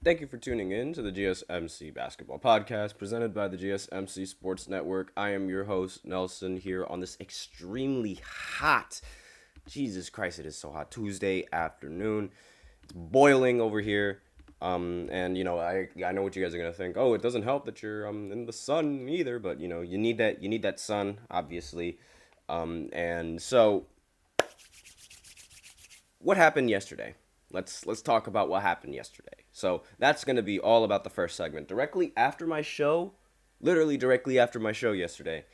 Thank you for tuning in to the GSMC Basketball Podcast presented by the GSMC Sports Network. I am your host, Nelson, here on this extremely hot, Jesus Christ, it is so hot, Tuesday afternoon. It's boiling over here. And I know what you guys are gonna think. Oh, it doesn't help that you're in the sun either, but you need that sun, obviously. And so what happened yesterday? Let's talk about what happened yesterday. So that's going to be all about the first segment. Directly after my show, literally directly after my show yesterday,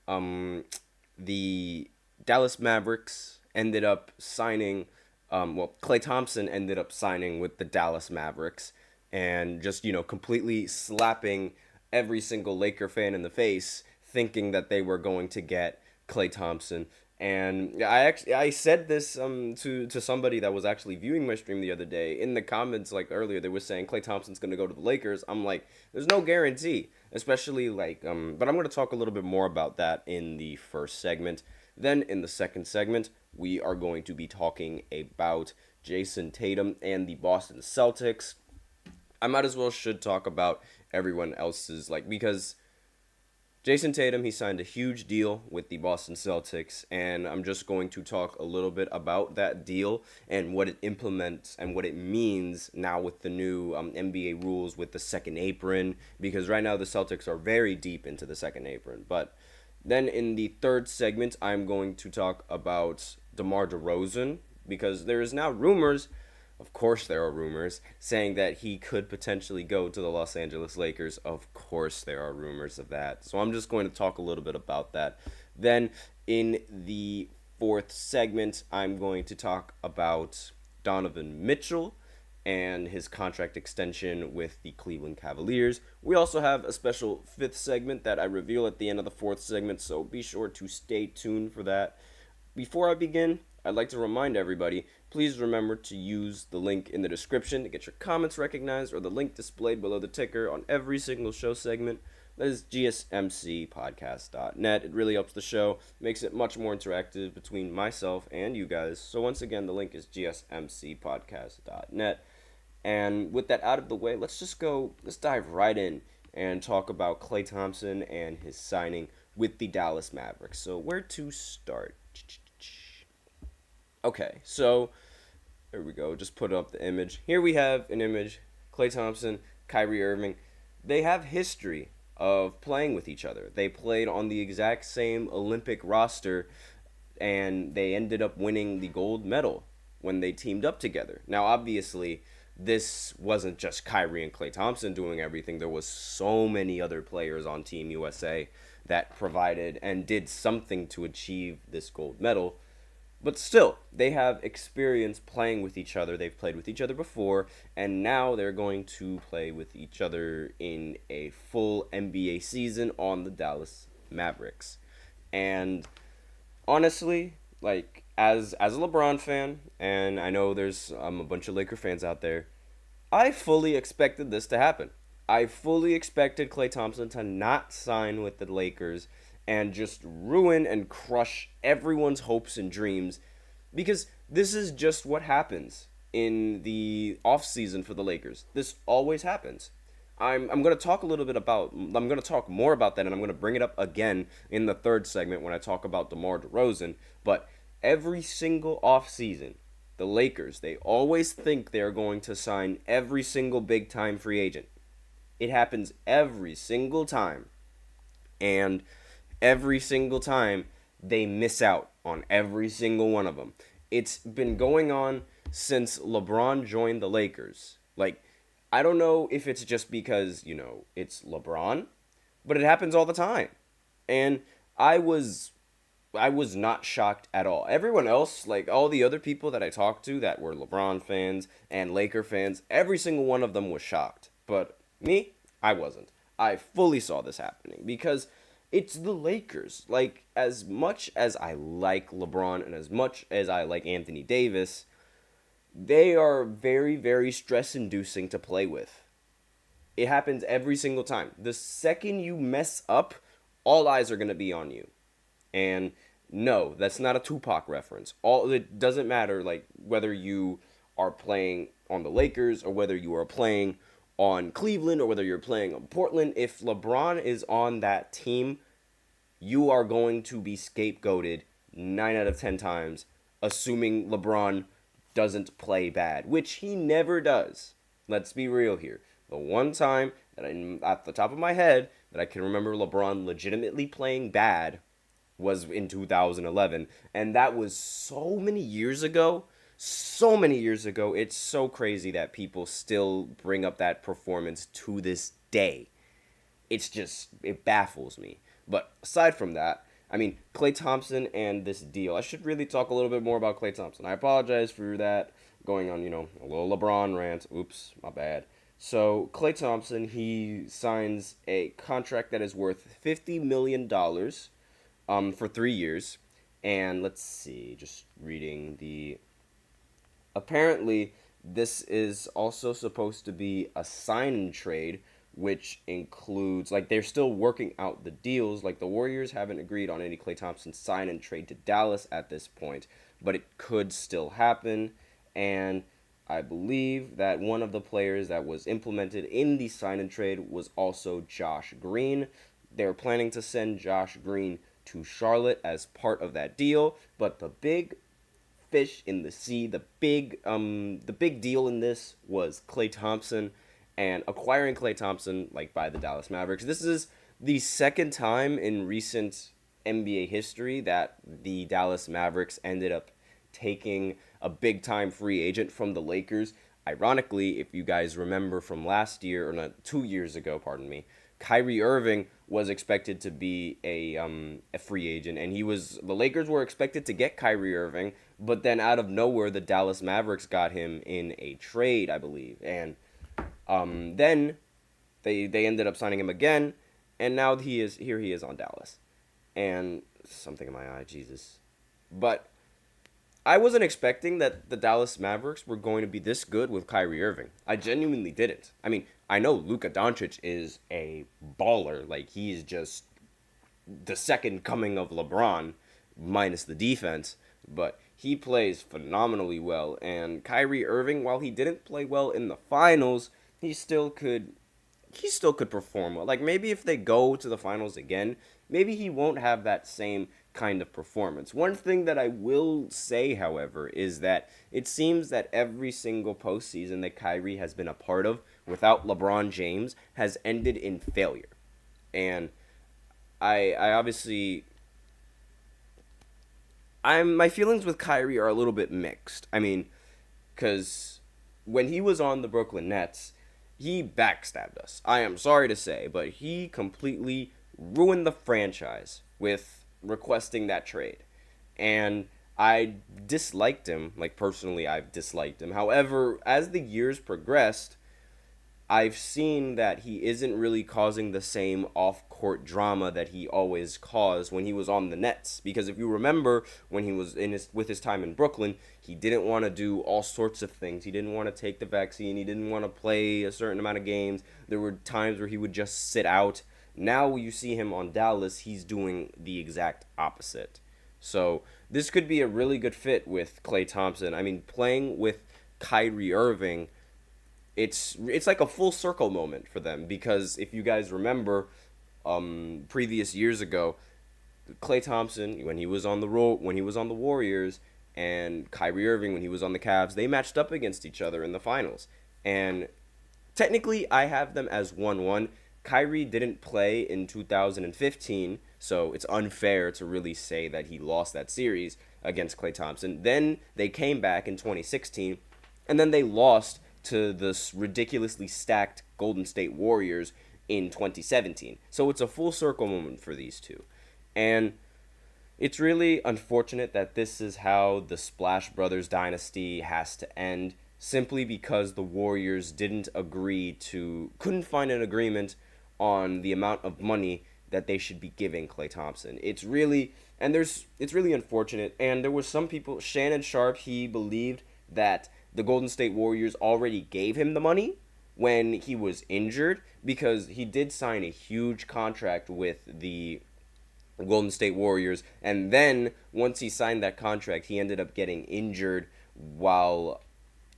the Dallas Mavericks ended up signing, Klay Thompson ended up signing with the Dallas Mavericks and just, completely slapping every single Laker fan in the face thinking that they were going to get Klay Thompson. And I said this to somebody that was actually viewing my stream the other day. In the comments, like earlier, they were saying Klay Thompson's gonna go to the Lakers. I'm like, there's no guarantee, especially but I'm gonna talk a little bit more about that in the first segment. Then in the second segment, we are going to be talking about Jayson Tatum and the Boston Celtics. I might as well should talk about everyone else's because Jayson Tatum, he signed a huge deal with the Boston Celtics, and I'm just going to talk a little bit about that deal and what it implements and what it means now with the new NBA rules with the second apron, because right now the Celtics are very deep into the second apron. But then in the third segment, I'm going to talk about DeMar DeRozan, because there is now rumors. Of course, there are rumors saying that he could potentially go to the Los Angeles Lakers. Of course, there are rumors of that. So I'm just going to talk a little bit about that. Then, in the fourth segment, I'm going to talk about Donovan Mitchell and his contract extension with the Cleveland Cavaliers. We also have a special fifth segment that I reveal at the end of the fourth segment, so be sure to stay tuned for that. Before I begin, I'd like to remind everybody, please remember to use the link in the description to get your comments recognized, or the link displayed below the ticker on every single show segment. That is GSMCpodcast.net. It really helps the show, makes it much more interactive between myself and you guys. So once again, the link is GSMCpodcast.net. And with that out of the way, let's dive right in and talk about Klay Thompson and his signing with the Dallas Mavericks. So where to start? Okay, so there we go. Just put up the image. Here we have an image. Klay Thompson, Kyrie Irving. They have history of playing with each other. They played on the exact same Olympic roster, and they ended up winning the gold medal when they teamed up together. Now, obviously, this wasn't just Kyrie and Klay Thompson doing everything. There was so many other players on Team USA that provided and did something to achieve this gold medal. But still, they have experience playing with each other. They've played with each other before, and now they're going to play with each other in a full NBA season on the Dallas Mavericks. And honestly, as a LeBron fan, and I know there's a bunch of Laker fans out there, I fully expected this to happen. I fully expected Klay Thompson to not sign with the Lakers and just ruin and crush everyone's hopes and dreams, because this is just what happens in the offseason for the Lakers. This always happens. I'm going to talk I'm going to talk more about that, and I'm going to bring it up again in the third segment when I talk about DeMar DeRozan. But every single offseason, the Lakers, they always think they're going to sign every single big-time free agent. It happens every single time. And every single time, they miss out on every single one of them. It's been going on since LeBron joined the Lakers. I don't know if it's just because, it's LeBron, but it happens all the time. And I was not shocked at all. Everyone else, all the other people that I talked to that were LeBron fans and Laker fans, every single one of them was shocked. But me, I wasn't. I fully saw this happening because it's the Lakers. As much as I like LeBron and as much as I like Anthony Davis, they are very, very stress-inducing to play with. It happens every single time. The second you mess up, all eyes are going to be on you. And no, that's not a Tupac reference. It doesn't matter whether you are playing on the Lakers or whether you are playing on Cleveland or whether you're playing on Portland, if LeBron is on that team, you are going to be scapegoated 9 out of 10 times, assuming LeBron doesn't play bad, which he never does. Let's be real here. The one time that at the top of my head, that I can remember LeBron legitimately playing bad was in 2011. And that was so many years ago. So many years ago. It's so crazy that people still bring up that performance to this day. It baffles me. But aside from that, I mean, Klay Thompson and this deal. I should really talk a little bit more about Klay Thompson. I apologize for that, going on, a little LeBron rant. Oops, my bad. So, Klay Thompson, he signs a contract that is worth $50 million for 3 years. And let's see, just reading the... Apparently, this is also supposed to be a sign and trade, which includes, they're still working out the deals. The Warriors haven't agreed on any Klay Thompson sign and trade to Dallas at this point, but it could still happen. And I believe that one of the players that was implemented in the sign and trade was also Josh Green. They're planning to send Josh Green to Charlotte as part of that deal, but the big fish in the sea, the big deal in this was Klay Thompson and acquiring Klay Thompson by the Dallas Mavericks. This is the second time in recent NBA history that the Dallas Mavericks ended up taking a big-time free agent from the Lakers. Ironically, if you guys remember from last year, or not, 2 years ago, pardon me, Kyrie Irving was expected to be a free agent, and the Lakers were expected to get Kyrie Irving, but then out of nowhere, the Dallas Mavericks got him in a trade, I believe, and then they ended up signing him again, and now he is on Dallas, and something in my eye, Jesus, but I wasn't expecting that the Dallas Mavericks were going to be this good with Kyrie Irving. I genuinely didn't. I mean, I know Luka Doncic is a baller. He's just the second coming of LeBron, minus the defense. But he plays phenomenally well. And Kyrie Irving, while he didn't play well in the finals, he still could perform well. Maybe if they go to the finals again, maybe he won't have that same kind of performance. One thing that I will say, however, is that it seems that every single postseason that Kyrie has been a part of without LeBron James has ended in failure. And I obviously... my feelings with Kyrie are a little bit mixed. I mean, because when he was on the Brooklyn Nets, he backstabbed us. I am sorry to say, but he completely ruined the franchise with requesting that trade. And I disliked him. Personally, I've disliked him. However, as the years progressed, I've seen that he isn't really causing the same off-court drama that he always caused when he was on the Nets. Because if you remember, when he was with his time in Brooklyn, he didn't want to do all sorts of things. He didn't want to take the vaccine. He didn't want to play a certain amount of games. There were times where he would just sit out. Now you see him on Dallas, he's doing the exact opposite. So this could be a really good fit with Klay Thompson. I mean, playing with Kyrie Irving, it's like a full circle moment for them, because if you guys remember, previous years ago, Klay Thompson, when he was on the Warriors, and Kyrie Irving when he was on the Cavs, they matched up against each other in the finals. And technically, I have them as 1-1. Kyrie didn't play in 2015, so it's unfair to really say that he lost that series against Klay Thompson. Then they came back in 2016, and then they lost to the ridiculously stacked Golden State Warriors in 2017. So it's a full circle moment for these two. And it's really unfortunate that this is how the Splash Brothers dynasty has to end, simply because the Warriors couldn't find an agreement on the amount of money that they should be giving Klay Thompson. It's really unfortunate. And there were some people, Shannon Sharp, he believed that the Golden State Warriors already gave him the money when he was injured, because he did sign a huge contract with the Golden State Warriors, and then once he signed that contract, he ended up getting injured while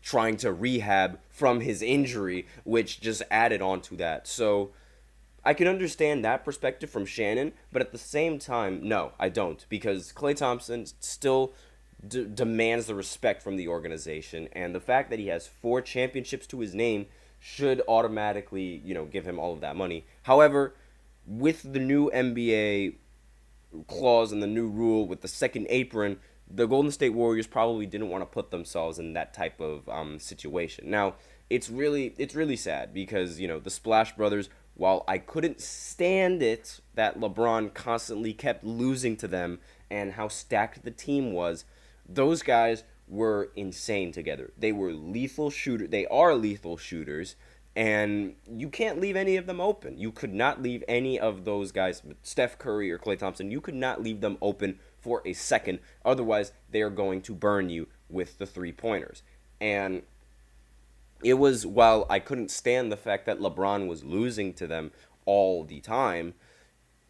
trying to rehab from his injury, which just added on to that. So I can understand that perspective from Shannon, but at the same time, no, I don't, because Klay Thompson still demands the respect from the organization, and the fact that he has 4 championships to his name should automatically, give him all of that money. However, with the new NBA clause and the new rule with the second apron, the Golden State Warriors probably didn't want to put themselves in that type of situation. Now, it's really sad because, the Splash Brothers, while I couldn't stand it that LeBron constantly kept losing to them and how stacked the team was, those guys were insane together. They were lethal shooters. They are lethal shooters, and you can't leave any of them open. You could not leave any of those guys, Steph Curry or Klay Thompson, you could not leave them open for a second. Otherwise, they are going to burn you with the three-pointers. And it was, while I couldn't stand the fact that LeBron was losing to them all the time,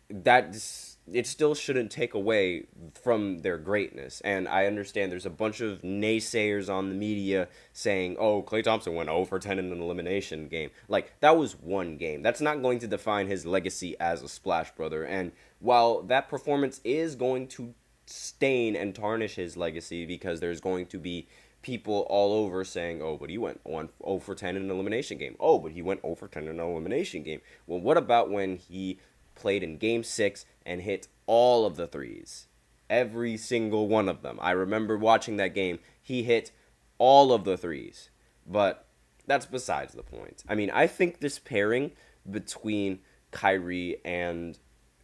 it still shouldn't take away from their greatness. And I understand there's a bunch of naysayers on the media saying, oh, Klay Thompson went 0 for 10 in an elimination game. Like, that was one game. That's not going to define his legacy as a Splash Brother. And while that performance is going to stain and tarnish his legacy, because there's going to be people all over saying, oh, but he went 0 for 10 in an elimination game. Oh, but he went 0 for 10 in an elimination game. Well, what about when he played in Game 6 and hit all of the threes? Every single one of them. I remember watching that game. He hit all of the threes. But that's besides the point. I mean, I think this pairing between Kyrie and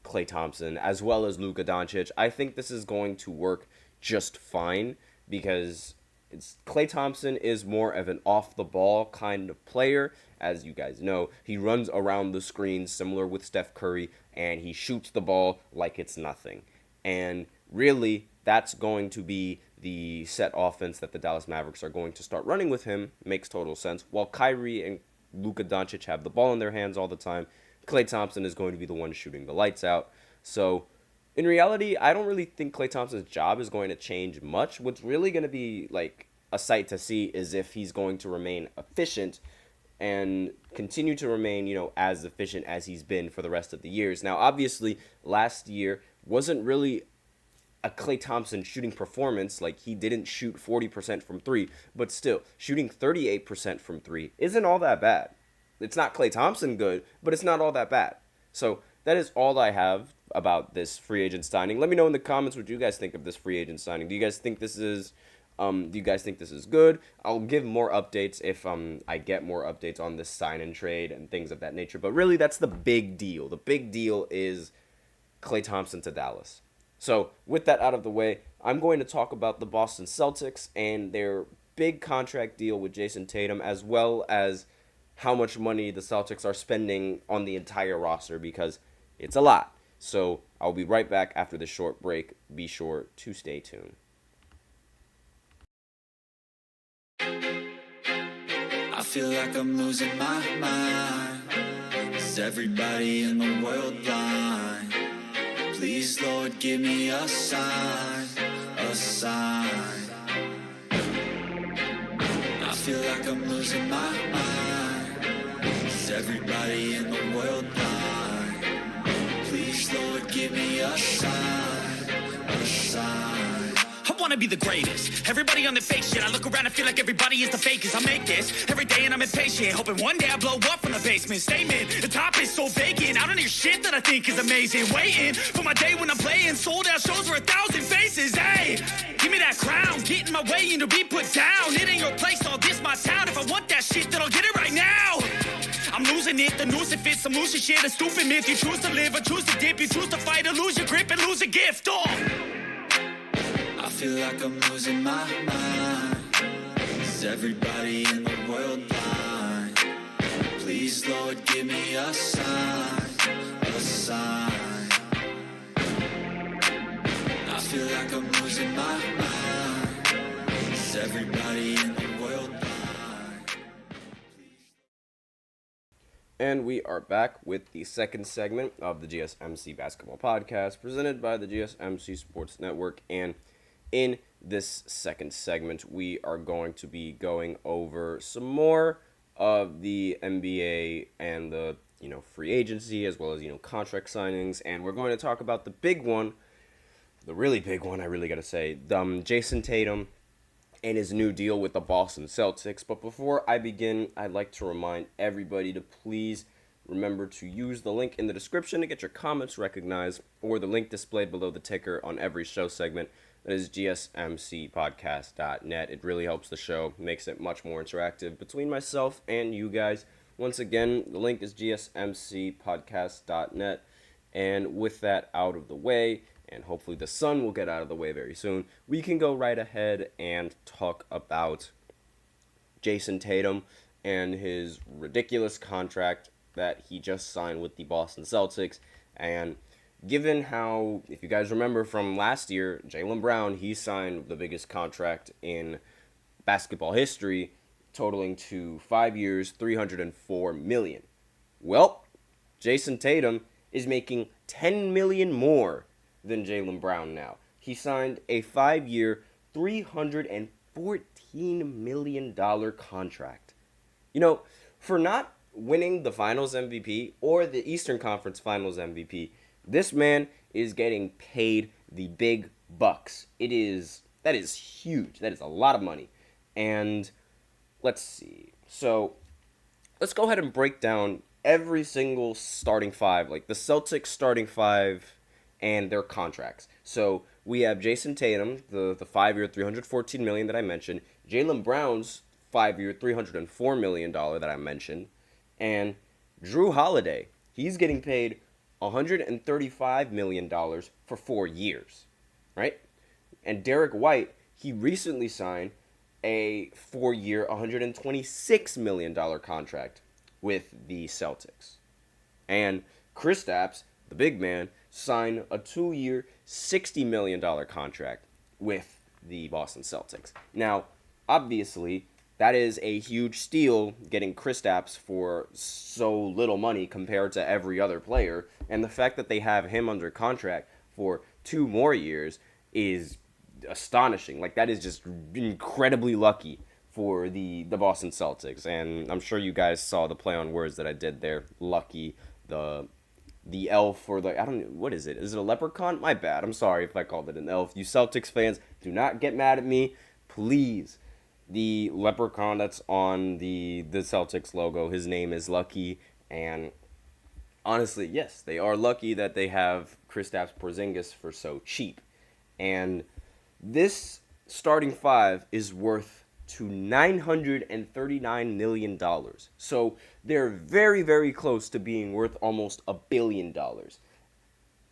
Klay Thompson, as well as Luka Doncic, I think this is going to work just fine, because Klay Thompson is more of an off-the-ball kind of player. As you guys know, he runs around the screen similar with Steph Curry, and he shoots the ball like it's nothing. And really, that's going to be the set offense that the Dallas Mavericks are going to start running with him. Makes total sense. While Kyrie and Luka Doncic have the ball in their hands all the time, Klay Thompson is going to be the one shooting the lights out. So, in reality, I don't really think Klay Thompson's job is going to change much. What's really going to be like a sight to see is if he's going to remain efficient and continue to remain, as efficient as he's been for the rest of the years. Now, obviously, last year wasn't really a Klay Thompson shooting performance. Like, he didn't shoot 40% from 3, but still, shooting 38% from 3 isn't all that bad. It's not Klay Thompson good, but it's not all that bad. So, that is all I have about this free agent signing. Let me know in the comments what you guys think of this free agent signing. Do you guys think this is good? I'll give more updates if I get more updates on this sign and trade and things of that nature. But really, that's the big deal. The big deal is Klay Thompson to Dallas. So with that out of the way, I'm going to talk about the Boston Celtics and their big contract deal with Jayson Tatum, as well as how much money the Celtics are spending on the entire roster, because it's a lot. So I'll be right back after this short break. Be sure to stay tuned. I feel like I'm losing my mind. Is everybody in the world blind? Please, Lord, give me a sign, a sign. I feel like I'm losing my mind. Is everybody in the world blind? Please, Lord, give me a sign, a sign. I wanna be the greatest. Everybody on the fake shit. I look around and feel like everybody is the fakest. I make this every day and I'm impatient, hoping one day I blow up from the basement. Statement, the top is so vacant. I don't hear shit that I think is amazing. Waiting for my day when I'm playing sold out shows for 1,000 faces. Hey, give me that crown. Get in my way and to be put down. It ain't your place, all this my town. If I want that shit, then I'll get it right now. I'm losing it, the noose it fits. I'm losing shit, a stupid myth. You choose to live or choose to dip. You choose to fight or lose your grip and lose a gift. Oh. I feel like I'm losing my mind. Is everybody in the world blind? Please, Lord, give me a sign, a sign. I feel like I'm losing my mind. Is everybody in the world blind? And we are back with the second segment of the GSMC Basketball Podcast, presented by the GSMC Sports Network. And In this second segment, we are going to be going over some more of the NBA and the free agency, as well as contract signings, and we're going to talk about the big one, the really big one. I really gotta say, Jayson Tatum and his new deal with the Boston Celtics. But before I begin, I'd like to remind everybody to please remember to use the link in the description to get your comments recognized, or the link displayed below the ticker on every show segment. That is GSMCpodcast.net. It really helps the show, makes it much more interactive between myself and you guys. Once again, the link is GSMCpodcast.net. And with that out of the way, and hopefully the sun will get out of the way very soon, we can go right ahead and talk about Jayson Tatum and his ridiculous contract that he just signed with the Boston Celtics. And given how, if you guys remember from last year, Jaylen Brown, he signed the biggest contract in basketball history, totaling to 5 years, $304 million. Well, Jayson Tatum is making $10 million more than Jaylen Brown now. He signed a 5-year, $314 million contract. For not winning the Finals MVP or the Eastern Conference Finals MVP, this man is getting paid the big bucks. That is huge. That is a lot of money. And let's see. So let's go ahead and break down every single starting five, like the Celtics starting five and their contracts. So we have Jayson Tatum, the 5-year, $314 million that I mentioned. Jaylen Brown's 5-year, $304 million that I mentioned. And Jrue Holiday, he's getting paid $135 million for 4 years, right? And Derek White, he recently signed a 4-year, $126 million contract with the Celtics. And Kristaps, the big man, signed a 2-year, $60 million contract with the Boston Celtics. Now, obviously, that is a huge steal, getting Kristaps for so little money compared to every other player. And the fact that they have him under contract for 2 more years is astonishing. Like, that is just incredibly lucky for the Boston Celtics. And I'm sure you guys saw the play on words that I did there. Lucky, the elf, or I don't know, what is it? Is it a leprechaun? My bad. I'm sorry if I called it an elf. You Celtics fans, do not get mad at me, please. The leprechaun that's on the Celtics logo, his name is Lucky, and honestly, yes, they are lucky that they have Kristaps Porzingis for so cheap. And this starting five is worth to $939 million. So they're very, very close to being worth almost $1 billion.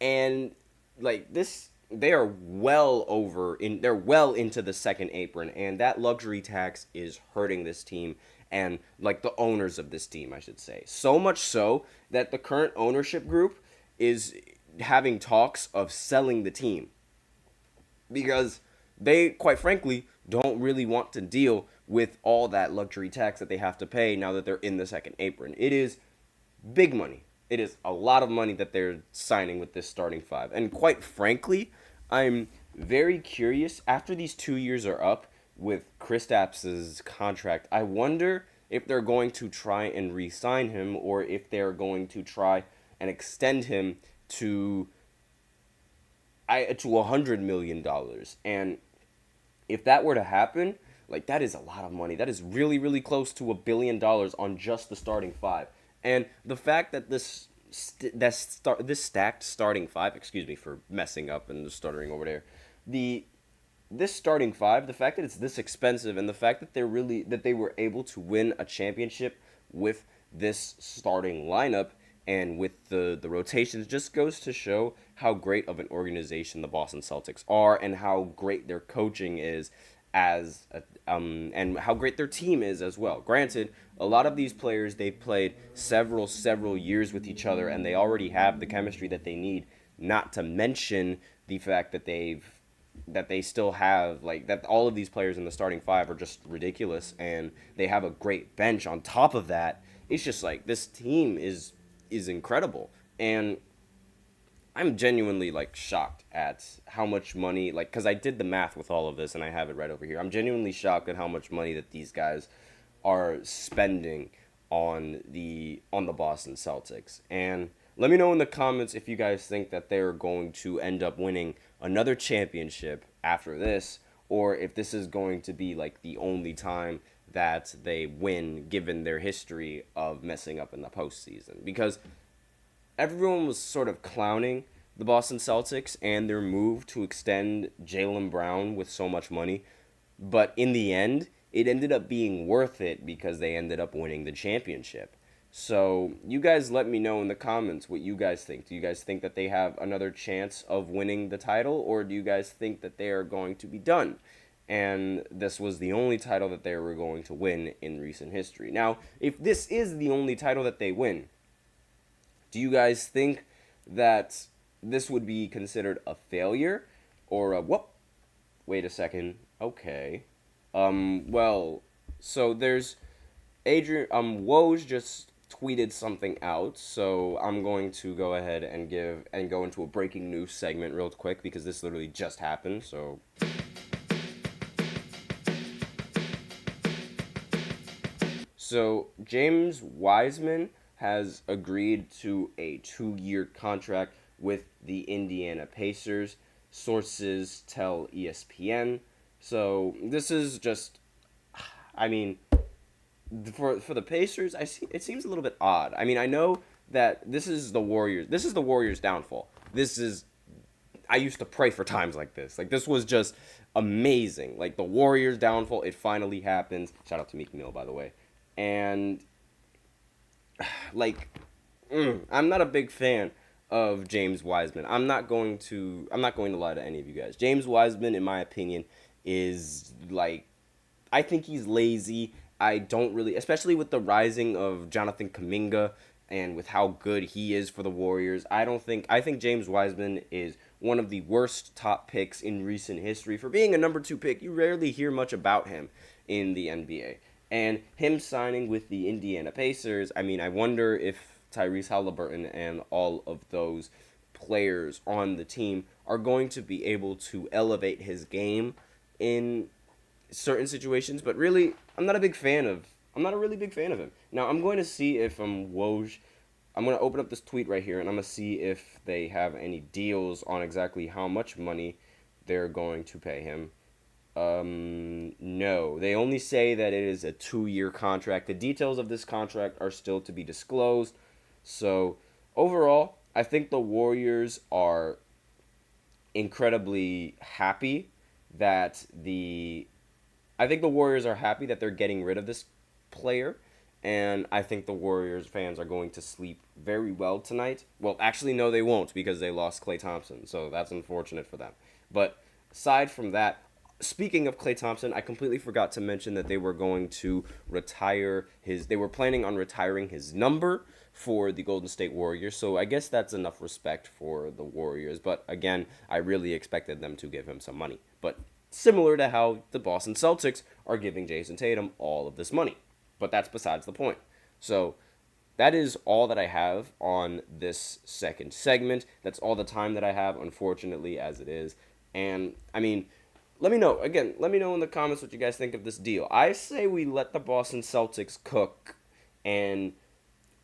And like this, they're well into the second apron, and that luxury tax is hurting this team and like the owners of this team, I should say. So much so that the current ownership group is having talks of selling the team, because they, quite frankly, don't really want to deal with all that luxury tax that they have to pay now that they're in the second apron. It is big money. It is a lot of money that they're signing with this starting five. And quite frankly, I'm very curious, after these 2 years are up with Kristaps' contract, I wonder if they're going to try and re-sign him, or if they're going to try and extend him to $100 million. And if that were to happen, like, that is a lot of money. That is really, really close to $1 billion on just the starting five. And the fact that this stacked starting five, excuse me for messing up and stuttering over there, this starting five, the fact that it's this expensive, and the fact that they were able to win a championship with this starting lineup and with the rotations, just goes to show how great of an organization the Boston Celtics are, and how great their coaching is and how great their team is as well. Granted, a lot of these players, they've played several years with each other, and they already have the chemistry that they need, not to mention the fact that they still have, like, that all of these players in the starting five are just ridiculous, and they have a great bench on top of that. It's just like, this team is incredible. And I'm genuinely like shocked at how much money, like, because I did the math with all of this and I have it right over here. I'm genuinely shocked at how much money that these guys are spending on the Boston Celtics. And let me know in the comments if you guys think that they're going to end up winning another championship after this, or if this is going to be like the only time that they win given their history of messing up in the postseason. Because everyone was sort of clowning the Boston Celtics and their move to extend Jaylen Brown with so much money. But in the end, it ended up being worth it because they ended up winning the championship. So you guys let me know in the comments what you guys think. Do you guys think that they have another chance of winning the title, or do you guys think that they are going to be done and this was the only title that they were going to win in recent history? Now, if this is the only title that they win, do you guys think that this would be considered a failure or a whoop? Wait a second. Okay. Well, so there's Adrian Woj just tweeted something out, so I'm going to go ahead and go into a breaking news segment real quick because this literally just happened. So James Wiseman has agreed to a 2-year contract with the Indiana Pacers, sources tell ESPN. So this is just, I mean, for the Pacers, it seems a little bit odd. I mean, I know that this is the Warriors. This is the Warriors' downfall. I used to pray for times like this. Like, this was just amazing. Like, the Warriors' downfall, it finally happens. Shout out to Meek Mill, by the way. And like, I'm not a big fan of James Wiseman. I'm not going to lie to any of you guys. James Wiseman, in my opinion, is like, I think he's lazy. I don't really, especially with the rising of Jonathan Kuminga and with how good he is for the Warriors. I think James Wiseman is one of the worst top picks in recent history. For being a number 2 pick, you rarely hear much about him in the NBA. And him signing with the Indiana Pacers, I mean, I wonder if Tyrese Halliburton and all of those players on the team are going to be able to elevate his game in certain situations. But really, I'm not a really big fan of him. Now, I'm going to see if Woj, I'm going to open up this tweet right here, and I'm going to see if they have any deals on exactly how much money they're going to pay him. No, they only say that it is a 2-year contract. The details of this contract are still to be disclosed. So, overall, I think the Warriors are incredibly happy that they're getting rid of this player, and I think the Warriors fans are going to sleep very well tonight. Well, actually, no, they won't, because they lost Klay Thompson, so that's unfortunate for them. But aside from that, speaking of Klay Thompson, I completely forgot to mention that they were going to they were planning on retiring his number for the Golden State Warriors, so I guess that's enough respect for the Warriors. But again, I really expected them to give him some money. But similar to how the Boston Celtics are giving Jayson Tatum all of this money. But that's besides the point. So that is all that I have on this second segment. That's all the time that I have, unfortunately, as it is. And, I mean, let me know in the comments what you guys think of this deal. I say we let the Boston Celtics cook, and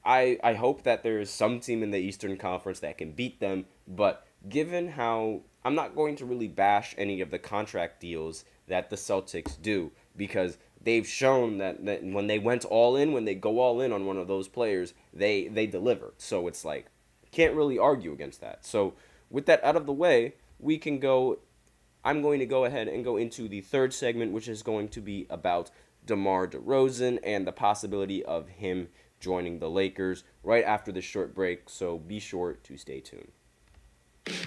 I hope that there is some team in the Eastern Conference that can beat them, but given how I'm not going to really bash any of the contract deals that the Celtics do, because they've shown that when they went all in, when they go all in on one of those players, they deliver. So it's like, can't really argue against that. So with that out of the way, I'm going to go ahead and go into the third segment, which is going to be about DeMar DeRozan and the possibility of him joining the Lakers right after this short break, so be sure to stay tuned.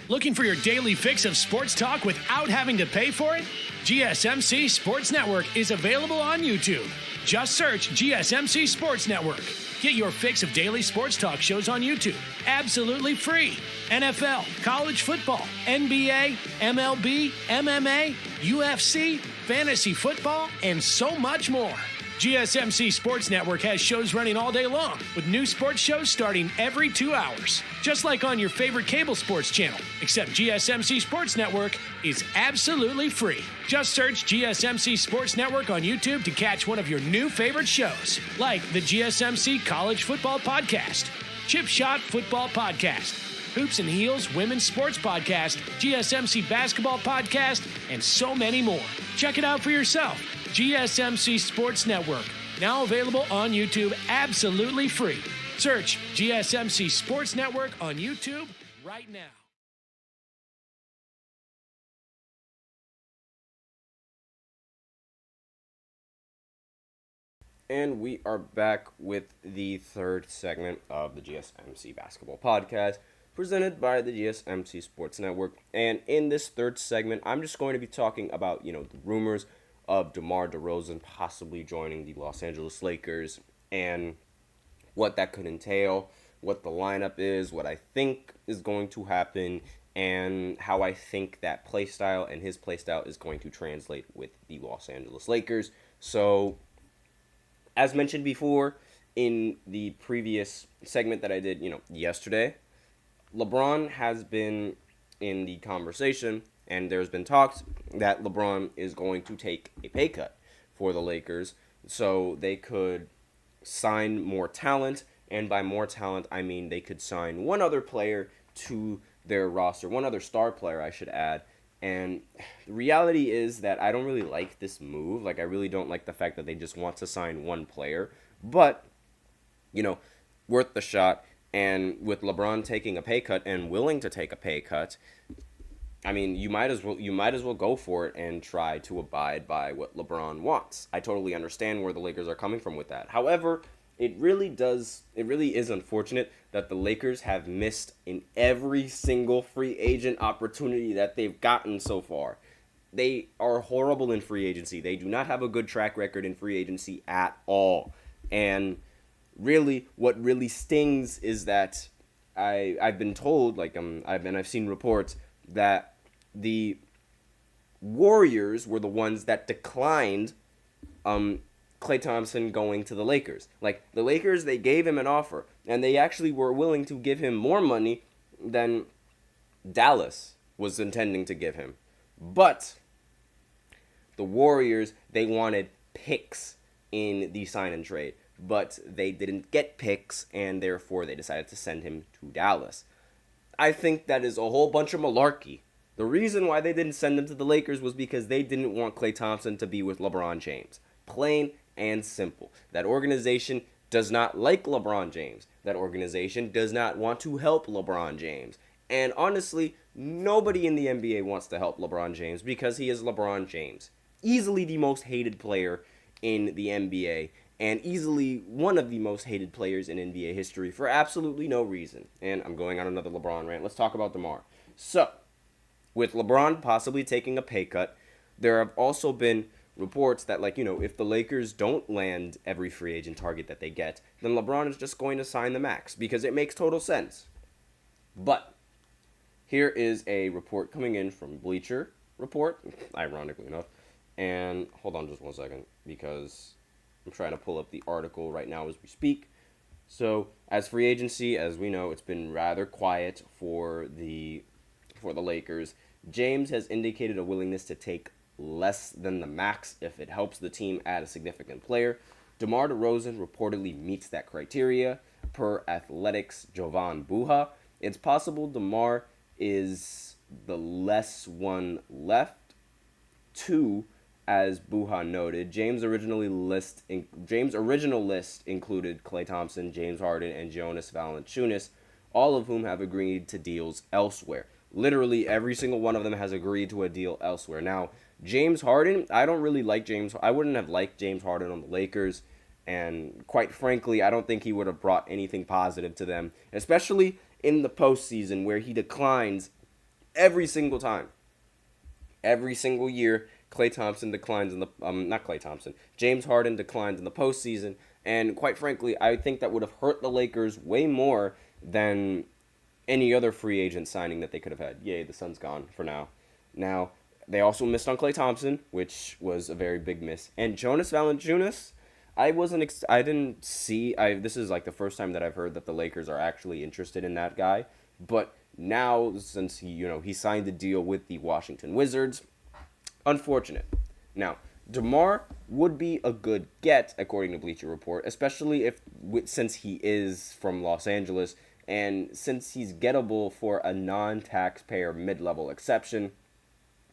Looking for your daily fix of sports talk without having to pay for it? GSMC Sports Network is available on YouTube. Just search GSMC Sports Network. Get your fix of daily sports talk shows on YouTube, absolutely free. NFL, college football, NBA, MLB, MMA, UFC, fantasy football, and so much more. GSMC Sports Network has shows running all day long, with new sports shows starting every 2 hours. Just like on your favorite cable sports channel, except GSMC Sports Network is absolutely free. Just search GSMC Sports Network on YouTube to catch one of your new favorite shows, like the GSMC College Football Podcast, Chip Shot Football Podcast, Hoops and Heels Women's Sports Podcast, GSMC Basketball Podcast, and so many more. Check it out for yourself. GSMC Sports Network, now available on YouTube absolutely free. Search GSMC Sports Network on YouTube right now. And we are back with the third segment of the GSMC Basketball Podcast, presented by the GSMC Sports Network. And in this third segment, I'm just going to be talking about, the rumors of DeMar DeRozan possibly joining the Los Angeles Lakers and what that could entail, what the lineup is, what I think is going to happen, and how I think that playstyle and his playstyle is going to translate with the Los Angeles Lakers. So, as mentioned before in the previous segment that I did, yesterday, LeBron has been in the conversation, and there's been talks that LeBron is going to take a pay cut for the Lakers so they could sign more talent, and by more talent, I mean they could sign one other player to their roster, one other star player, I should add. And the reality is that I don't really like this move. I really don't like the fact that they just want to sign one player. But, worth the shot. And with LeBron taking a pay cut and willing to take a pay cut, I mean, you might as well go for it and try to abide by what LeBron wants. I totally understand where the Lakers are coming from with that. However, it really is unfortunate that the Lakers have missed in every single free agent opportunity that they've gotten so far. They are horrible in free agency. They do not have a good track record in free agency at all. And really, what really stings is that I've been told, I've seen reports that the Warriors were the ones that declined Klay Thompson going to the Lakers. The Lakers, they gave him an offer, and they actually were willing to give him more money than Dallas was intending to give him. But the Warriors, they wanted picks in the sign and trade, but they didn't get picks, and therefore they decided to send him to Dallas. I think that is a whole bunch of malarkey. The reason why they didn't send him to the Lakers was because they didn't want Klay Thompson to be with LeBron James. Plain and simple. That organization does not like LeBron James. That organization does not want to help LeBron James. And honestly, nobody in the NBA wants to help LeBron James because he is LeBron James. Easily the most hated player in the NBA, and easily one of the most hated players in NBA history for absolutely no reason. And I'm going on another LeBron rant. Let's talk about DeMar. So, with LeBron possibly taking a pay cut, there have also been reports that, if the Lakers don't land every free agent target that they get, then LeBron is just going to sign the max, because it makes total sense. But here is a report coming in from Bleacher Report, ironically enough. And hold on just one second, because I'm trying to pull up the article right now as we speak. So, as free agency, as we know, it's been rather quiet for the Lakers. James has indicated a willingness to take less than the max if it helps the team add a significant player. DeMar DeRozan reportedly meets that criteria, per Athletic's Jovan Buha. It's possible DeMar is the less one left. Two, as Buha noted, James' original list included Klay Thompson, James Harden, and Jonas Valanciunas, all of whom have agreed to deals elsewhere. Literally every single one of them has agreed to a deal elsewhere. Now, James Harden, I don't really like James. I wouldn't have liked James Harden on the Lakers, and quite frankly, I don't think he would have brought anything positive to them, especially in the postseason where he declines every single time. Every single year, Klay Thompson declines in the James Harden declines in the postseason, and quite frankly, I think that would have hurt the Lakers way more than any other free agent signing that they could have had. Yay, the sun's gone for now. Now, they also missed on Klay Thompson, which was a very big miss. And Jonas Valanciunas, I didn't see. This is like the first time that I've heard that the Lakers are actually interested in that guy. But now, since he signed the deal with the Washington Wizards, unfortunate. Now, DeMar would be a good get according to Bleacher Report, especially since he is from Los Angeles and since he's gettable for a non-taxpayer mid-level exception.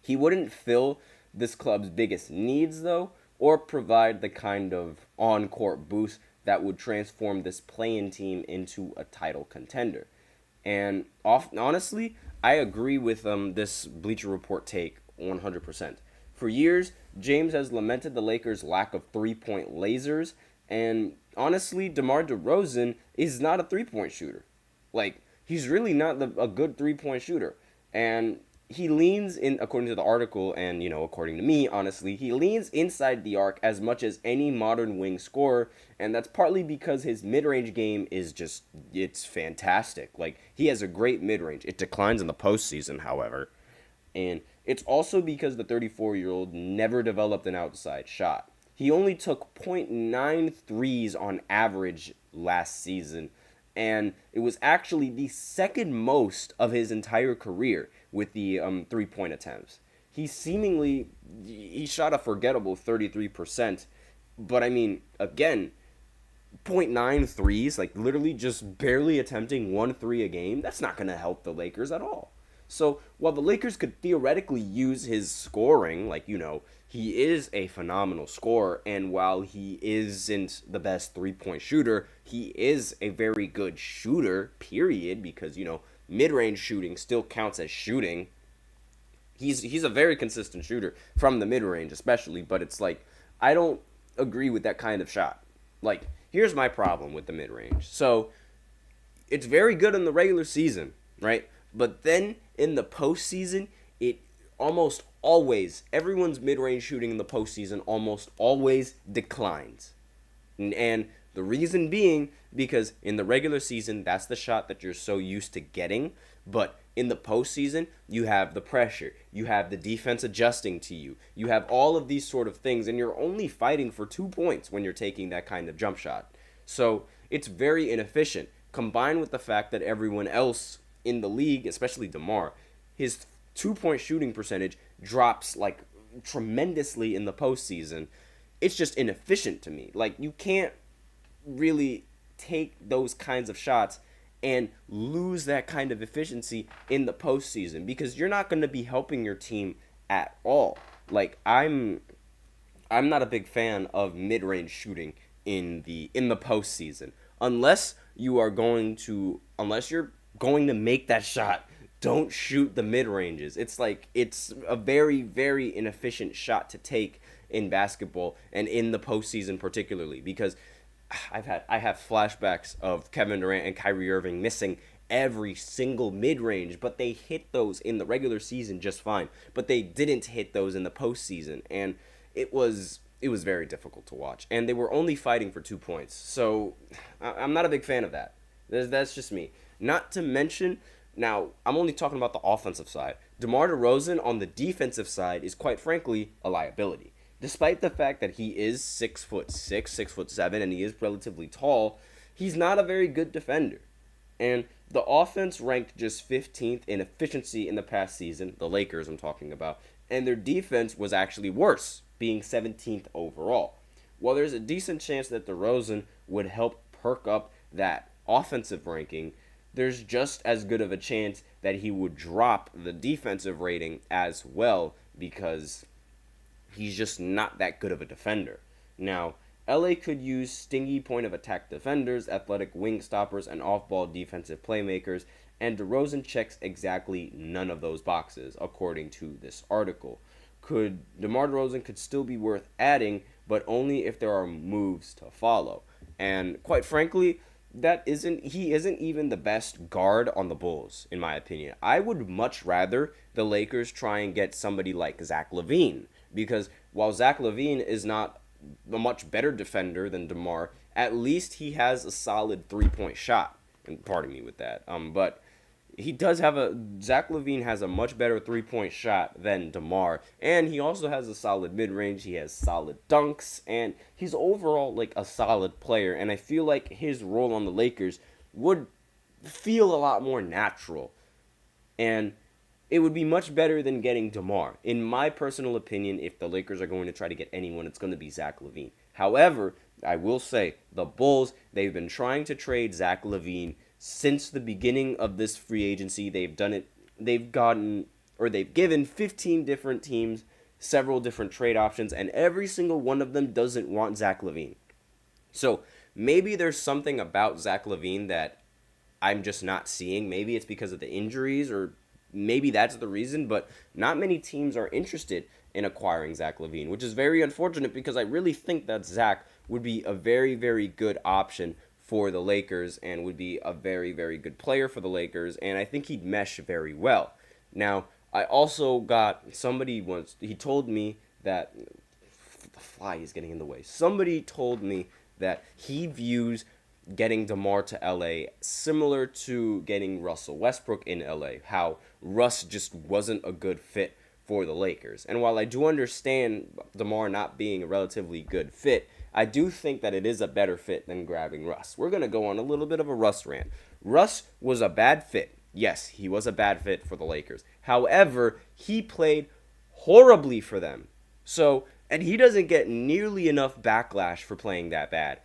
He wouldn't fill this club's biggest needs, though, or provide the kind of on-court boost that would transform this play-in team into a title contender. And honestly, I agree with this Bleacher Report take 100%. For years, James has lamented the Lakers' lack of three-point lasers, and honestly, DeMar DeRozan is not a three-point shooter. Like, he's really not a good three-point shooter. And he leans in, according to the article, and, according to me, honestly, he leans inside the arc as much as any modern wing scorer, and that's partly because his mid-range game is it's fantastic. Like, he has a great mid-range. It declines in the postseason, however. And it's also because the 34-year-old never developed an outside shot. He only took 0.9 threes on average last season, and it was actually the second most of his entire career with the three-point attempts. He shot a forgettable 33%, but I mean, again, 0.9 threes, like literally just barely attempting 1 3 a game, that's not going to help the Lakers at all. So while the Lakers could theoretically use his scoring, he is a phenomenal scorer, and while he isn't the best three-point shooter, he is a very good shooter, period, because, mid-range shooting still counts as shooting. He's a very consistent shooter from the mid-range especially, but it's like, I don't agree with that kind of shot. Like, here's my problem with the mid-range. So, it's very good in the regular season, right? But then in the postseason, it almost always, everyone's mid-range shooting in the postseason almost always declines. And the reason being, because in the regular season, that's the shot that you're so used to getting. But in the postseason, you have the pressure. You have the defense adjusting to you. You have all of these sort of things, and you're only fighting for 2 points when you're taking that kind of jump shot. So it's very inefficient, combined with the fact that everyone else in the league, especially DeMar, his 2-point shooting percentage drops like tremendously in the postseason. It's just inefficient to me. Like, you can't really take those kinds of shots and lose that kind of efficiency in the postseason, because you're not going to be helping your team at all. Like, I'm not a big fan of mid-range shooting in the postseason unless you're going to make that shot. Don't shoot the mid-ranges. It's a very, very inefficient shot to take in basketball, and in the postseason particularly, because I have flashbacks of Kevin Durant and Kyrie Irving missing every single mid-range, but they hit those in the regular season just fine, but they didn't hit those in the postseason, and it was very difficult to watch, and they were only fighting for 2 points. So I'm not a big fan of that. That's just me. Not to mention, now I'm only talking about the offensive side. DeMar DeRozan on the defensive side is quite frankly a liability. Despite the fact that he is 6'6", 6'7", and he is relatively tall, he's not a very good defender. And the offense ranked just 15th in efficiency in the past season, the Lakers I'm talking about, and their defense was actually worse, being 17th overall. While there's a decent chance that DeRozan would help perk up that offensive ranking, there's just as good of a chance that he would drop the defensive rating as well, because he's just not that good of a defender. Now, LA could use stingy point of attack defenders, athletic wing stoppers, and off-ball defensive playmakers, and DeRozan checks exactly none of those boxes, according to this article. DeMar DeRozan could still be worth adding, but only if there are moves to follow. And quite frankly, he isn't even the best guard on the Bulls, in my opinion. I would much rather the Lakers try and get somebody like Zach LaVine, because while Zach LaVine is not a much better defender than DeMar, at least he has a solid 3-point shot. And pardon me with that. But Zach LaVine has a much better 3-point shot than DeMar, and he also has a solid mid-range, he has solid dunks, and he's overall like a solid player, and I feel like his role on the Lakers would feel a lot more natural, and it would be much better than getting DeMar. In my personal opinion, if the Lakers are going to try to get anyone, it's going to be Zach LaVine. However, I will say, the Bulls, they've been trying to trade Zach LaVine since the beginning of this free agency. They've given 15 different teams several different trade options, and every single one of them doesn't want Zach LaVine. So maybe there's something about Zach LaVine that I'm just not seeing. Maybe it's because of the injuries, or maybe that's the reason, but not many teams are interested in acquiring Zach LaVine, which is very unfortunate because I really think that Zach would be a very, very good option for the Lakers and would be a very, very good player for the Lakers, and I think he'd mesh very well. Now, I also got somebody once, he told me that, the fly is getting in the way. Somebody told me that he views getting DeMar to LA similar to getting Russell Westbrook in LA, how Russ just wasn't a good fit for the Lakers. And while I do understand DeMar not being a relatively good fit, I do think that it is a better fit than grabbing Russ. We're going to go on a little bit of a Russ rant. Russ was a bad fit. Yes, he was a bad fit for the Lakers. However, he played horribly for them. And he doesn't get nearly enough backlash for playing that bad.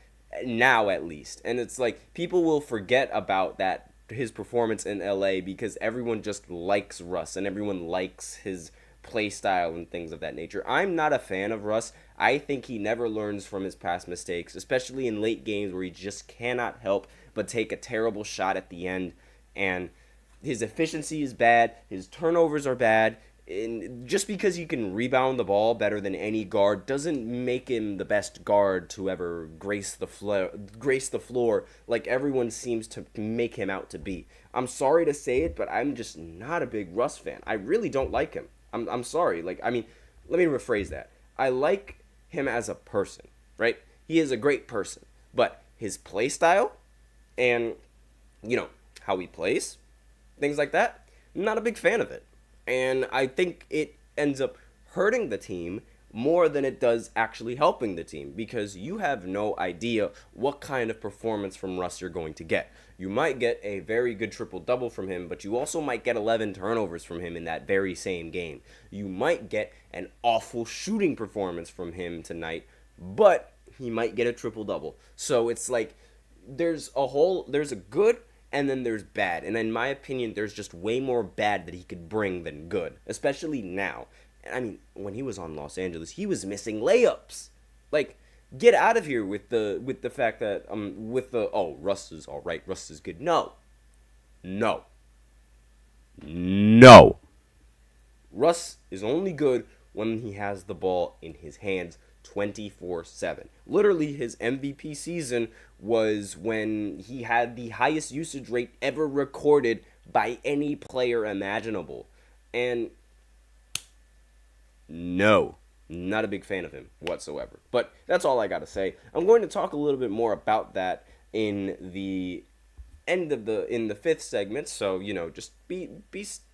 Now, at least. And it's like, people will forget about that, his performance in LA, because everyone just likes Russ and everyone likes his play style and things of that nature. I'm not a fan of Russ. I think he never learns from his past mistakes, especially in late games where he just cannot help but take a terrible shot at the end. And his efficiency is bad. His turnovers are bad. And just because he can rebound the ball better than any guard doesn't make him the best guard to ever grace the floor like everyone seems to make him out to be. I'm sorry to say it, but I'm just not a big Russ fan. I really don't like him. I'm sorry. Let me rephrase that. I like him as a person, right? He is a great person, but his play style and, how he plays, things like that, I'm not a big fan of it. And I think it ends up hurting the team more than it does actually helping the team, because you have no idea what kind of performance from Russ you're going to get. You might get a very good triple-double from him, but you also might get 11 turnovers from him in that very same game. You might get an awful shooting performance from him tonight, but he might get a triple-double. So it's like there's a good and then there's bad. And in my opinion, there's just way more bad that he could bring than good, especially now. I mean, when he was on Los Angeles, he was missing layups. Like, get out of here with the fact that Russ is all right, Russ is good. No. Russ is only good when he has the ball in his hands 24/7. Literally, his MVP season was when he had the highest usage rate ever recorded by any player imaginable. And no, not a big fan of him whatsoever. But that's all I got to say. I'm going to talk a little bit more about that in the fifth segment. So, just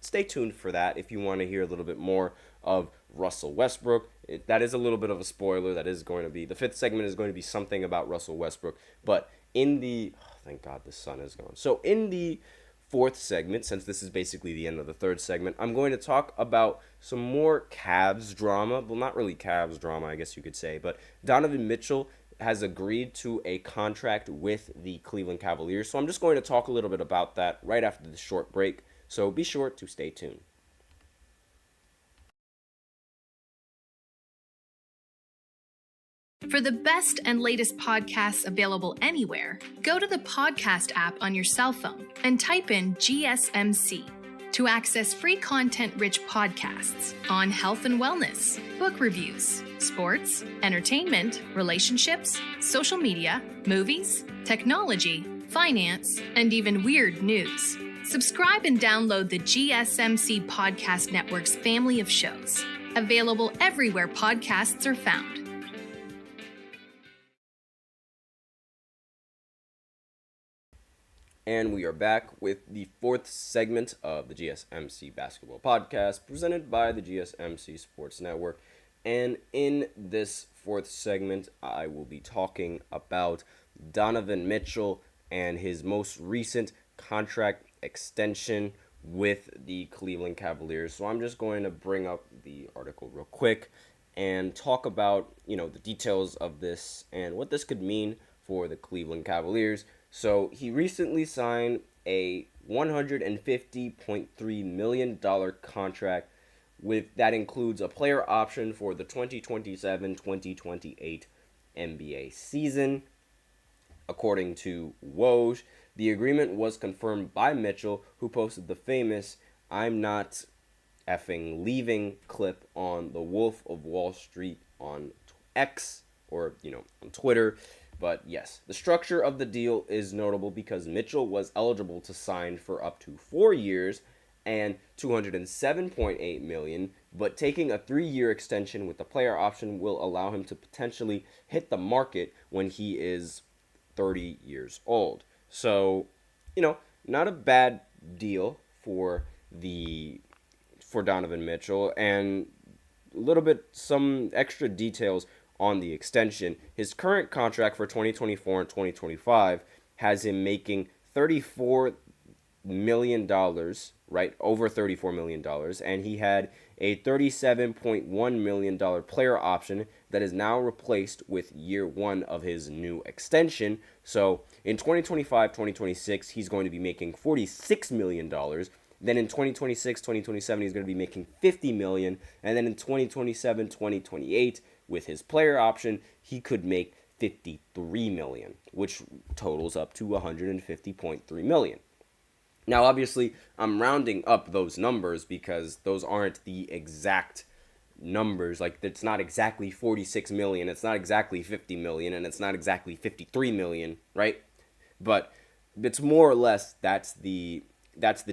stay tuned for that if you want to hear a little bit more of Russell Westbrook. That is a little bit of a spoiler. That is going to be, the fifth segment is going to be something about Russell Westbrook. But thank God the sun is gone. So in the fourth segment, since this is basically the end of the third segment, I'm going to talk about some more Cavs drama. Well, not really Cavs drama, I guess you could say, but Donovan Mitchell has agreed to a contract with the Cleveland Cavaliers. So I'm just going to talk a little bit about that right after this short break. So be sure to stay tuned. For the best and latest podcasts available anywhere, go to the podcast app on your cell phone and type in GSMC to access free content-rich podcasts on health and wellness, book reviews, sports, entertainment, relationships, social media, movies, technology, finance, and even weird news. Subscribe and download the GSMC Podcast Network's family of shows, available everywhere podcasts are found. And we are back with the fourth segment of the GSMC Basketball Podcast, presented by the GSMC Sports Network. And in this fourth segment, I will be talking about Donovan Mitchell and his most recent contract extension with the Cleveland Cavaliers. So I'm just going to bring up the article real quick and talk about, the details of this and what this could mean for the Cleveland Cavaliers. So he recently signed a $150.3 million contract that includes a player option for the 2027-2028 NBA season. According to Woj, the agreement was confirmed by Mitchell, who posted the famous "I'm not effing leaving" clip on the Wolf of Wall Street on X, or on Twitter. But yes, the structure of the deal is notable because Mitchell was eligible to sign for up to 4 years and $207.8 million, but taking a 3-year extension with the player option will allow him to potentially hit the market when he is 30 years old. So, not a bad deal for Donovan Mitchell, and some extra details on the extension. His current contract for 2024 and 2025 has him making $34 million, right? Over $34 million. And he had a $37.1 million player option that is now replaced with year one of his new extension. So in 2025, 2026, he's going to be making $46 million. Then in 2026, 2027, he's going to be making $50 million. And then in 2027, 2028, with his player option, he could make $53 million, which totals up to $150.3 million. Now, obviously, I'm rounding up those numbers because those aren't the exact numbers. Like, it's not exactly $46 million, it's not exactly $50 million, and it's not exactly $53 million, right? But it's more or less that's the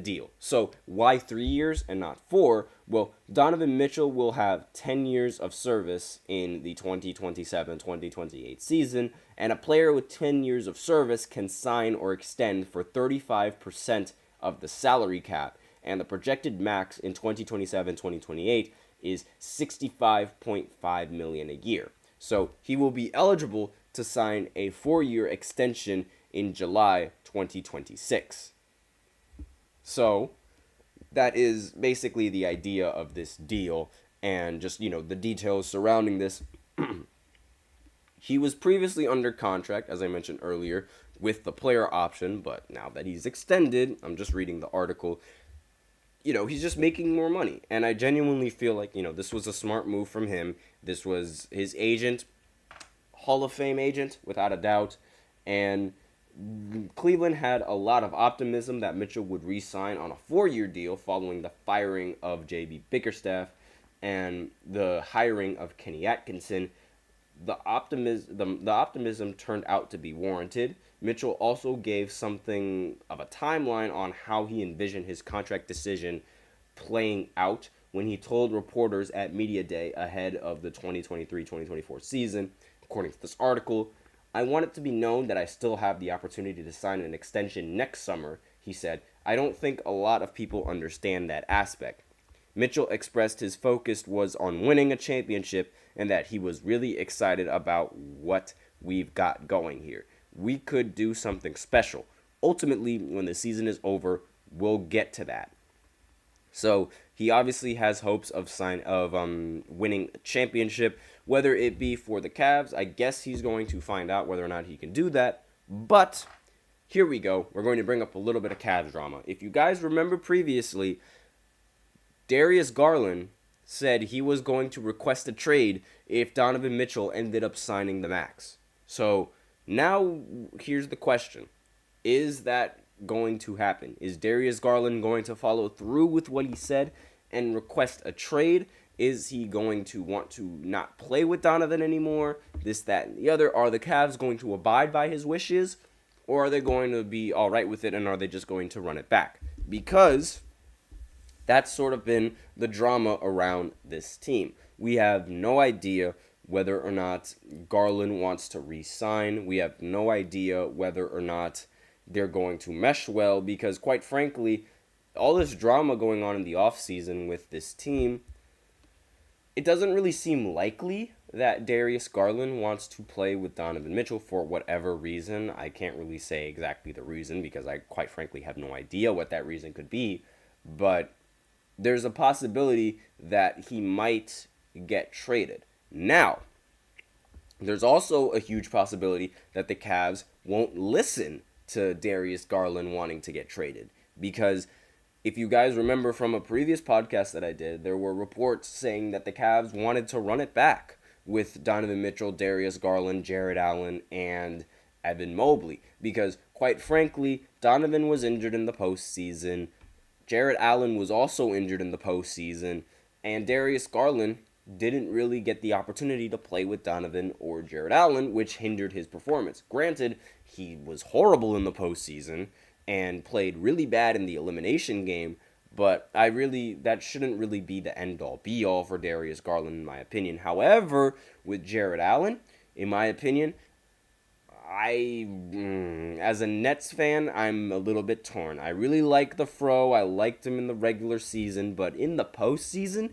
deal. So why 3 years and not 4? Well, Donovan Mitchell will have 10 years of service in the 2027-2028 season, and a player with 10 years of service can sign or extend for 35% of the salary cap, and the projected max in 2027-2028 is $65.5 million a year. So he will be eligible to sign a 4-year extension in July 2026. So that is basically the idea of this deal, and just, the details surrounding this. He was previously under contract, as I mentioned earlier, with the player option, but now that he's extended, I'm just reading the article, he's just making more money. And I genuinely feel like, this was a smart move from him. This was his agent, Hall of Fame agent, without a doubt. And Cleveland had a lot of optimism that Mitchell would re-sign on a 4-year deal following the firing of J.B. Bickerstaff and the hiring of Kenny Atkinson. The optimism turned out to be warranted. Mitchell also gave something of a timeline on how he envisioned his contract decision playing out when he told reporters at Media Day ahead of the 2023-2024 season. According to this article, "I want it to be known that I still have the opportunity to sign an extension next summer," he said. "I don't think a lot of people understand that aspect." Mitchell expressed his focus was on winning a championship and that he was really excited about what we've got going here. We could do something special. Ultimately, when the season is over, we'll get to that. So he obviously has hopes of winning a championship, whether it be for the Cavs. I guess he's going to find out whether or not he can do that. But here we go. We're going to bring up a little bit of Cavs drama. If you guys remember previously, Darius Garland said he was going to request a trade if Donovan Mitchell ended up signing the max. So now here's the question. Is that going to happen? Is Darius Garland going to follow through with what he said and request a trade? Is he going to want to not play with Donovan anymore? This, that, and the other. Are the Cavs going to abide by his wishes? Or are they going to be all right with it, and are they just going to run it back? Because that's sort of been the drama around this team. We have no idea whether or not Garland wants to re-sign. We have no idea whether or not they're going to mesh well, because quite frankly, all this drama going on in the offseason with this team, it doesn't really seem likely that Darius Garland wants to play with Donovan Mitchell for whatever reason. I can't really say exactly the reason, because I quite frankly have no idea what that reason could be, but there's a possibility that he might get traded. Now, there's also a huge possibility that the Cavs won't listen to Darius Garland wanting to get traded, because if you guys remember from a previous podcast that I did, there were reports saying that the Cavs wanted to run it back with Donovan Mitchell, Darius Garland, Jarrett Allen, and Evan Mobley, because quite frankly, Donovan was injured in the postseason, Jarrett Allen was also injured in the postseason, and Darius Garland didn't really get the opportunity to play with Donovan or Jarrett Allen, which hindered his performance. Granted, he was horrible in the postseason and played really bad in the elimination game, but that shouldn't really be the end-all, be-all for Darius Garland, in my opinion. However, with Jarrett Allen, in my opinion, as a Nets fan, I'm a little bit torn. I really like the Fro. I liked him in the regular season, but in the postseason,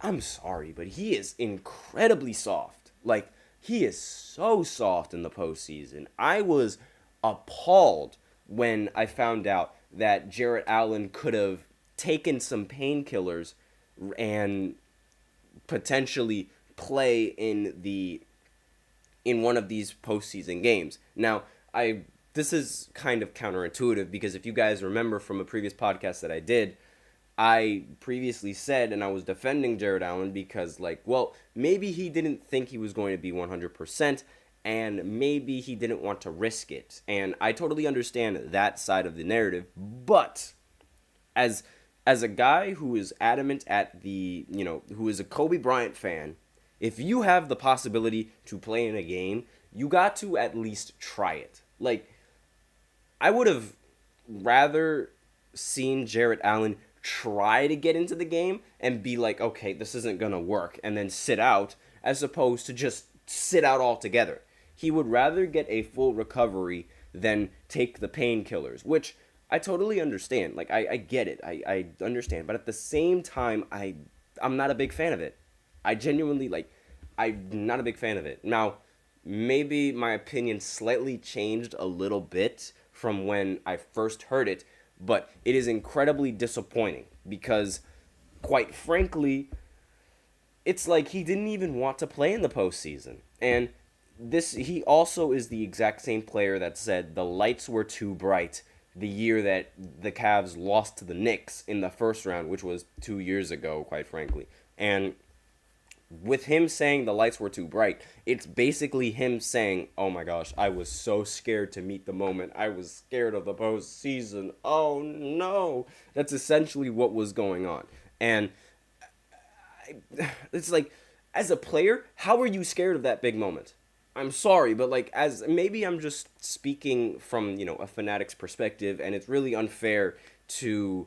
I'm sorry, but he is incredibly soft. Like, he is so soft in the postseason. I was appalled when I found out that Jarrett Allen could have taken some painkillers and potentially play in one of these postseason games. Now, this is kind of counterintuitive, because if you guys remember from a previous podcast that I did, I previously said, and I was defending Jarrett Allen because, maybe he didn't think he was going to be 100%, and maybe he didn't want to risk it. And I totally understand that side of the narrative, but as a guy who is adamant who is a Kobe Bryant fan, if you have the possibility to play in a game, you got to at least try it. I would have rather seen Jarrett Allen try to get into the game and be like, okay, this isn't going to work, and then sit out, as opposed to just sit out altogether. He would rather get a full recovery than take the painkillers, which I totally understand. I get it. I understand. But at the same time, I'm not a big fan of it. I genuinely, I'm not a big fan of it. Now, maybe my opinion slightly changed a little bit from when I first heard it, but it is incredibly disappointing because, quite frankly, it's like he didn't even want to play in the postseason. And he also is the exact same player that said the lights were too bright the year that the Cavs lost to the Knicks in the first round, which was 2 years ago, quite frankly. And with him saying the lights were too bright, it's basically him saying, oh my gosh, I was so scared to meet the moment. I was scared of the postseason. Oh no. That's essentially what was going on. And it's like, as a player, how are you scared of that big moment? I'm sorry, but maybe I'm just speaking from, a fanatic's perspective, and it's really unfair to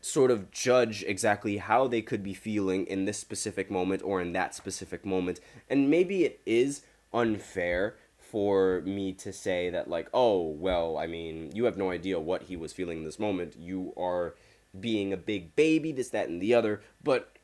sort of judge exactly how they could be feeling in this specific moment or in that specific moment. And maybe it is unfair for me to say that, oh, well, I mean, you have no idea what he was feeling in this moment. You are being a big baby, this, that, and the other. But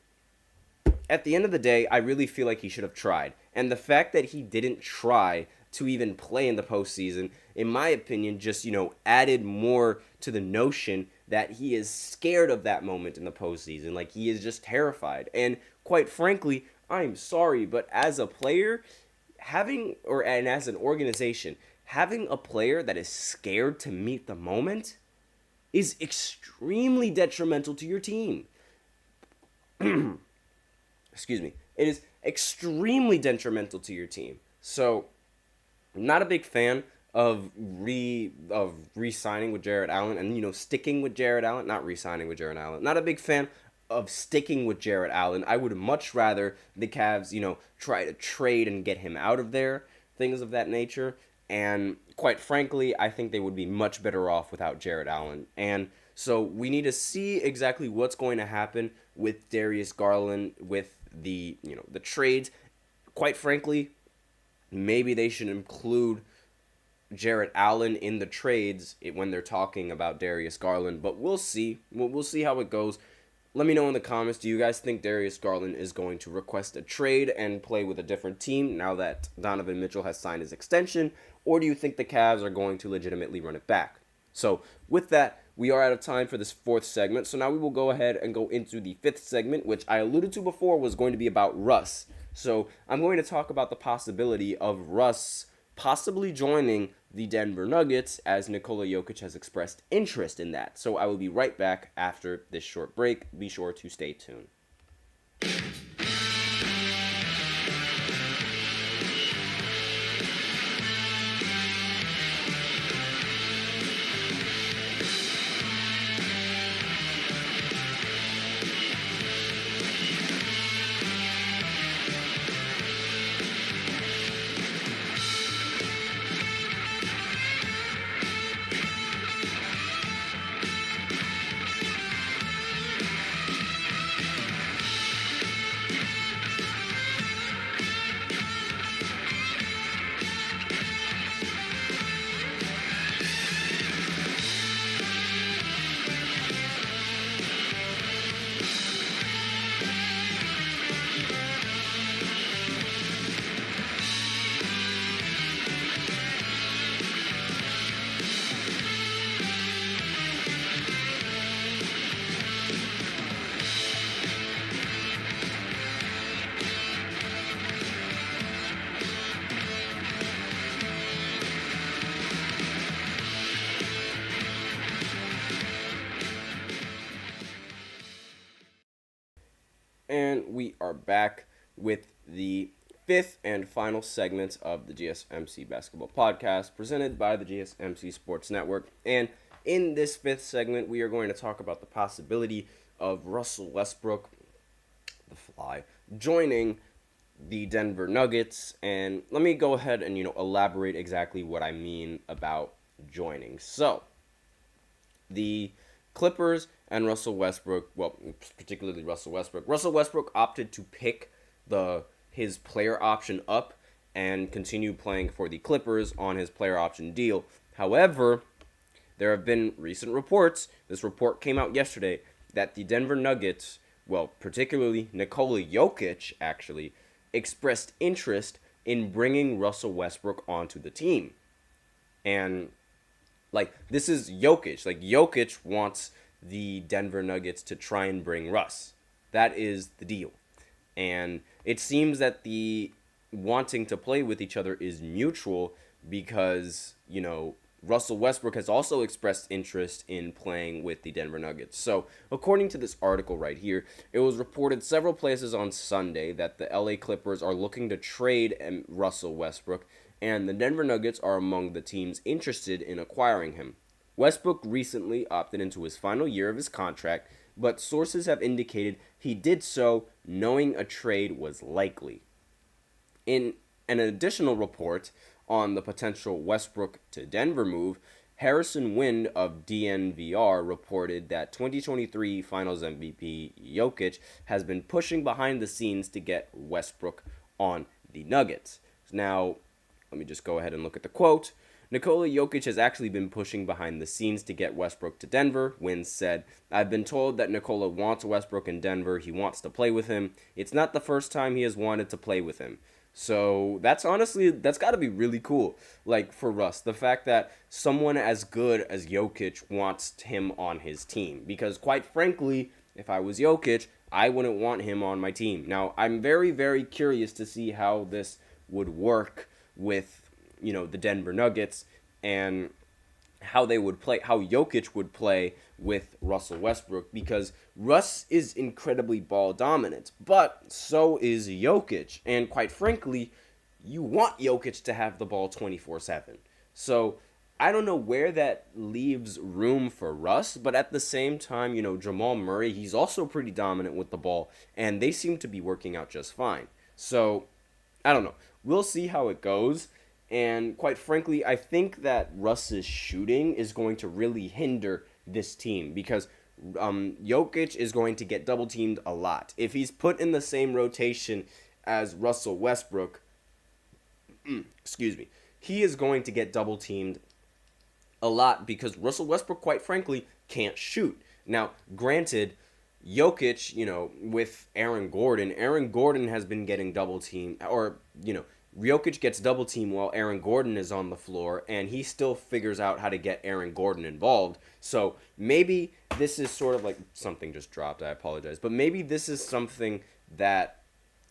at the end of the day, I really feel like he should have tried. And the fact that he didn't try to even play in the postseason, in my opinion, just, added more to the notion that he is scared of that moment in the postseason. He is just terrified. And quite frankly, I'm sorry, but as a player, and as an organization, having a player that is scared to meet the moment is extremely detrimental to your team. Excuse me. It is extremely detrimental to your team. So, I'm not a big fan of re-signing with Jarrett Allen and, sticking with Jarrett Allen. Not re-signing with Jarrett Allen. Not a big fan of sticking with Jarrett Allen. I would much rather the Cavs, try to trade and get him out of there, things of that nature. And quite frankly, I think they would be much better off without Jarrett Allen. And so we need to see exactly what's going to happen with Darius Garland, with the trades. Quite frankly, maybe they should include Jarrett Allen in the trades when they're talking about Darius Garland, but we'll see. We'll see how it goes. Let me know in the comments, do you guys think Darius Garland is going to request a trade and play with a different team now that Donovan Mitchell has signed his extension, or do you think the Cavs are going to legitimately run it back? So with that, we are out of time for this fourth segment, so now we will go ahead and go into the fifth segment, which I alluded to before was going to be about Russ. So I'm going to talk about the possibility of Russ possibly joining the Denver Nuggets, as Nikola Jokic has expressed interest in that. So I will be right back after this short break. Be sure to stay tuned. And we are back with the fifth and final segment of the GSMC Basketball Podcast, presented by the GSMC Sports Network. And in this fifth segment, we are going to talk about the possibility of Russell Westbrook, the Fly, joining the Denver Nuggets. And let me go ahead and, elaborate exactly what I mean about joining. So, the Clippers and Russell Westbrook, well, particularly Russell Westbrook. Russell Westbrook opted to pick his player option up and continue playing for the Clippers on his player option deal. However, there have been recent reports, this report came out yesterday, that the Denver Nuggets, well, particularly Nikola Jokic, actually, expressed interest in bringing Russell Westbrook onto the team. And, this is Jokic. Jokic wants the Denver Nuggets to try and bring Russ. That is the deal. And it seems that the wanting to play with each other is mutual because, Russell Westbrook has also expressed interest in playing with the Denver Nuggets. So, according to this article right here, it was reported several places on Sunday that the LA Clippers are looking to trade Russell Westbrook, and the Denver Nuggets are among the teams interested in acquiring him. Westbrook recently opted into his final year of his contract, but sources have indicated he did so knowing a trade was likely. In an additional report on the potential Westbrook to Denver move, Harrison Wind of DNVR reported that 2023 Finals MVP Jokic has been pushing behind the scenes to get Westbrook on the Nuggets. Now, let me just go ahead and look at the quote. Nikola Jokic has actually been pushing behind the scenes to get Westbrook to Denver. Wind said, "I've been told that Nikola wants Westbrook in Denver. He wants to play with him. It's not the first time he has wanted to play with him." So that's got to be really cool, for Russ. The fact that someone as good as Jokic wants him on his team. Because quite frankly, if I was Jokic, I wouldn't want him on my team. Now, I'm very, very curious to see how this would work with the Denver Nuggets and how they would play, how Jokic would play with Russell Westbrook, because Russ is incredibly ball dominant, but so is Jokic. And quite frankly, you want Jokic to have the ball 24/7. So I don't know where that leaves room for Russ, but at the same time, Jamal Murray, he's also pretty dominant with the ball, and they seem to be working out just fine. So I don't know. We'll see how it goes. And quite frankly, I think that Russ's shooting is going to really hinder this team because Jokic is going to get double teamed a lot. If he's put in the same rotation as Russell Westbrook, he is going to get double teamed a lot because Russell Westbrook, quite frankly, can't shoot. Now, granted, Jokic, with Aaron Gordon has been getting double teamed, or, Jokic gets double teamed while Aaron Gordon is on the floor, and he still figures out how to get Aaron Gordon involved. So maybe this is sort of like, something just dropped, I apologize, but maybe this is something that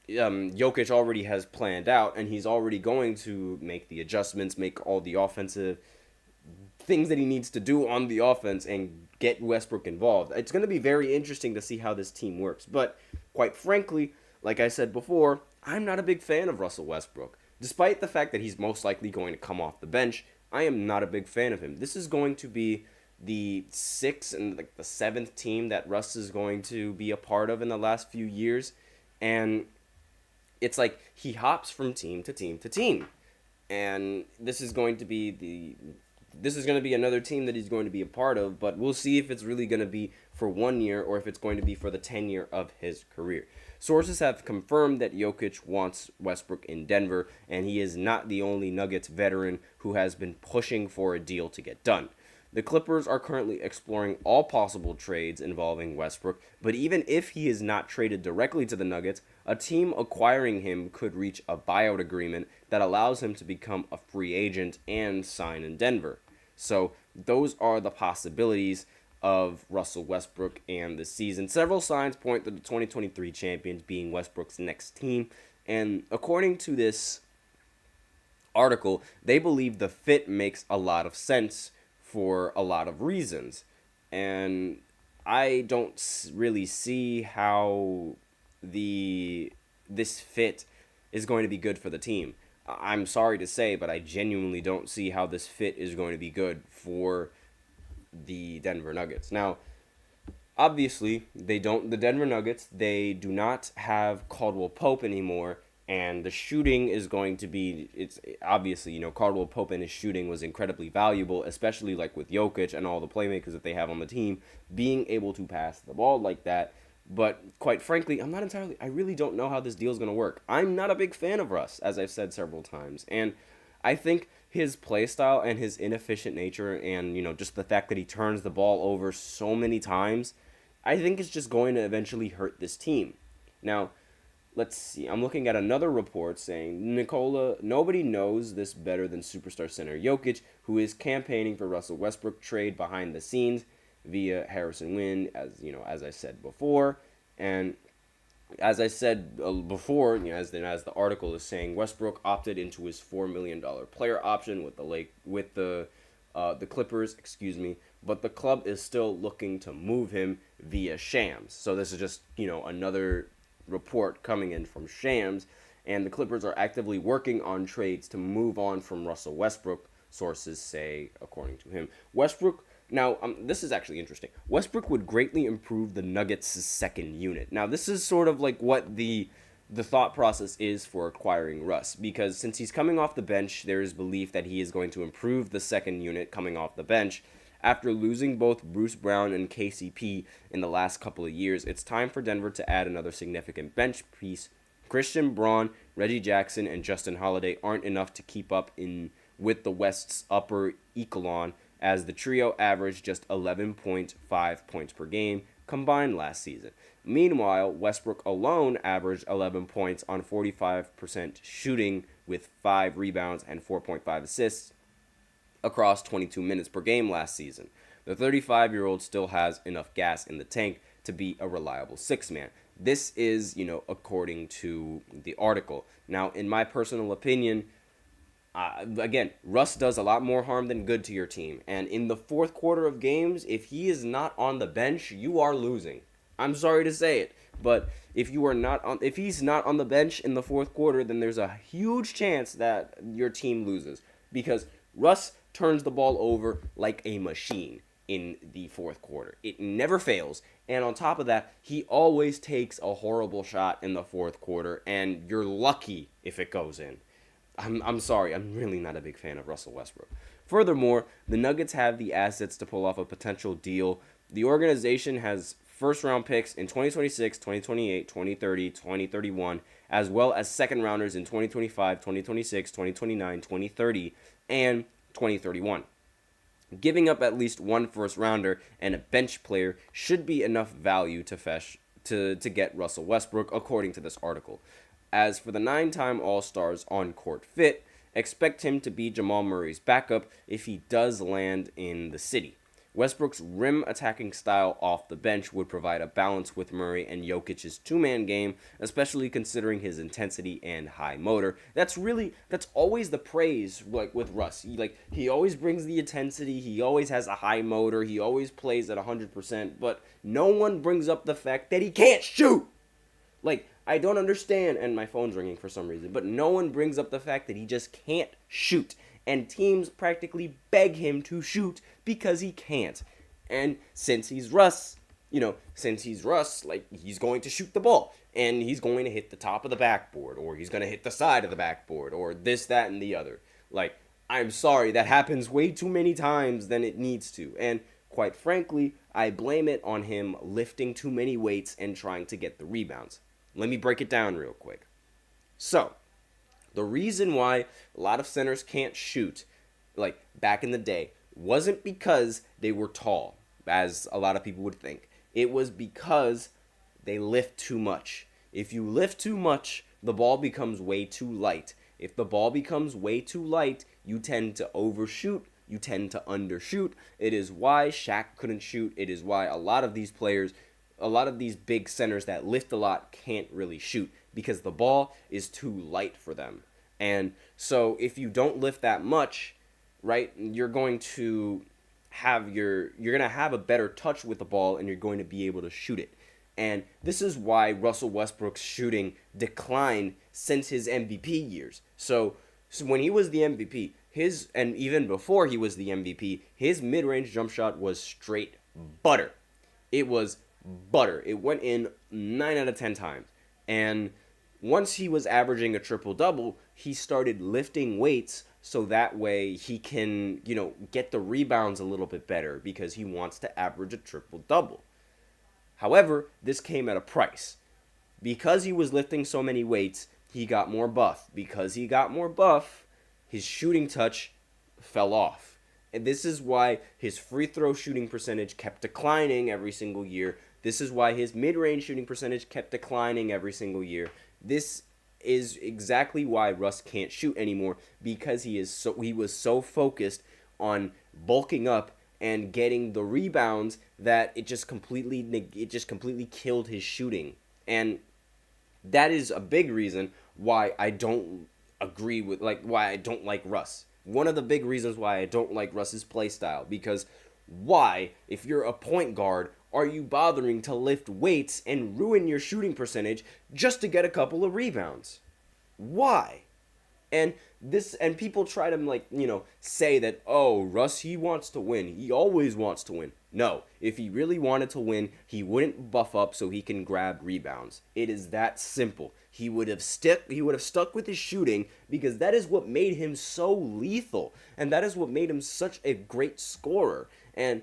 Jokic already has planned out, and he's already going to make the adjustments, make all the offensive things that he needs to do on the offense and get Westbrook involved. It's going to be very interesting to see how this team works. But quite frankly, like I said before, I'm not a big fan of Russell Westbrook. Despite the fact that he's most likely going to come off the bench, I am not a big fan of him. This is going to be the 6th and the 7th team that Russ is going to be a part of in the last few years. And it's like he hops from team to team to team. And this is going to be another team that he's going to be a part of, but we'll see if it's really going to be for 1 year or if it's going to be for the 10 year of his career. Sources have confirmed that Jokic wants Westbrook in Denver, and he is not the only Nuggets veteran who has been pushing for a deal to get done. The Clippers are currently exploring all possible trades involving Westbrook, but even if he is not traded directly to the Nuggets, a team acquiring him could reach a buyout agreement that allows him to become a free agent and sign in Denver. So those are the possibilities of Russell Westbrook and the season. Several signs point to the 2023 champions being Westbrook's next team, and according to this article, they believe the fit makes a lot of sense for a lot of reasons, and I don't really see how this fit is going to be good for the team. I'm sorry to say, but I genuinely don't see how this fit is going to be good for the Denver Nuggets. Now, obviously, the Denver Nuggets, they do not have Caldwell Pope anymore, and the shooting is going to be, it's obviously, Caldwell Pope and his shooting was incredibly valuable, especially like with Jokic and all the playmakers that they have on the team, being able to pass the ball like that. But quite frankly, I really don't know how this deal is going to work. I'm not a big fan of Russ, as I've said several times. And I think his play style and his inefficient nature and, just the fact that he turns the ball over so many times, I think it's just going to eventually hurt this team. Now, let's see. I'm looking at another report saying, nobody knows this better than superstar center Jokic, who is campaigning for Russell Westbrook trade behind the scenes via Harrison Wind, as I said before. And as I said before, as the article is saying, Westbrook opted into his $4 million player option with the Clippers, but the club is still looking to move him via Shams. So this is just, another report coming in from Shams, and the Clippers are actively working on trades to move on from Russell Westbrook, sources say, according to him. Now, this is actually interesting. Westbrook would greatly improve the Nuggets' second unit. Now, this is sort of like what the thought process is for acquiring Russ, because since he's coming off the bench, there is belief that he is going to improve the second unit coming off the bench. After losing both Bruce Brown and KCP in the last couple of years, it's time for Denver to add another significant bench piece. Christian Braun, Reggie Jackson, and Justin Holiday aren't enough to keep up with the West's upper echelon, as the trio averaged just 11.5 points per game combined last season. Meanwhile, Westbrook alone averaged 11 points on 45% shooting with 5 rebounds and 4.5 assists across 22 minutes per game last season. The 35-year-old still has enough gas in the tank to be a reliable six-man. This is, according to the article. Now, in my personal opinion, again, Russ does a lot more harm than good to your team. And in the fourth quarter of games, if he is not on the bench, you are losing. I'm sorry to say it, but if he's not on the bench in the fourth quarter, then there's a huge chance that your team loses, because Russ turns the ball over like a machine in the fourth quarter. It never fails. And on top of that, he always takes a horrible shot in the fourth quarter, and you're lucky if it goes in. I'm sorry, I'm really not a big fan of Russell Westbrook. Furthermore, the Nuggets have the assets to pull off a potential deal. The organization has first-round picks in 2026, 2028, 2030, 2031, as well as second-rounders in 2025, 2026, 2029, 2030, and 2031. Giving up at least one first-rounder and a bench player should be enough value to get Russell Westbrook, according to this article. As for the 9-time All-Stars on-court fit, expect him to be Jamal Murray's backup if he does land in the city. Westbrook's rim attacking style off the bench would provide a balance with Murray and Jokic's two-man game, especially considering his intensity and high motor. That's always the praise, like with Russ. He always brings the intensity, he always has a high motor, he always plays at 100%, but no one brings up the fact that he can't shoot. I don't understand, and my phone's ringing for some reason, but no one brings up the fact that he just can't shoot. And teams practically beg him to shoot because he can't. And since he's Russ, he's going to shoot the ball. And he's going to hit the top of the backboard, or he's going to hit the side of the backboard, or this, that, and the other. I'm sorry, that happens way too many times than it needs to. And quite frankly, I blame it on him lifting too many weights and trying to get the rebounds. Let me break it down real quick. So, the reason why a lot of centers can't shoot, back in the day, wasn't because they were tall, as a lot of people would think. It was because they lift too much. If you lift too much, the ball becomes way too light. If the ball becomes way too light, you tend to overshoot, you tend to undershoot. It is why Shaq couldn't shoot. It is why a lot of these big centers that lift a lot can't really shoot, because the ball is too light for them. And so if you don't lift that much, right, you're going to have a better touch with the ball, and you're going to be able to shoot it. And this is why Russell Westbrook's shooting declined since his MVP years. So when he was the MVP, and even before he was the MVP, his mid-range jump shot was straight butter. It was butter. It went in 9 out of 10 times. And once he was averaging a triple-double, he started lifting weights so that way he can, get the rebounds a little bit better, because he wants to average a triple-double. However, this came at a price. Because he was lifting so many weights, he got more buff. Because he got more buff, his shooting touch fell off. And this is why his free throw shooting percentage kept declining every single year. This is why his mid-range shooting percentage kept declining every single year. This is exactly why Russ can't shoot anymore, because he was so focused on bulking up and getting the rebounds that it just completely killed his shooting. And that is a big reason why I don't agree with why I don't like Russ. One of the big reasons why I don't like Russ's play style, because why, if you're a point guard, are you bothering to lift weights and ruin your shooting percentage just to get a couple of rebounds? Why? And people try to say that, oh, Russ, he wants to win. He always wants to win. No, if he really wanted to win, he wouldn't buff up so he can grab rebounds. It is that simple. He would have stuck with his shooting, because that is what made him so lethal, and that is what made him such a great scorer. And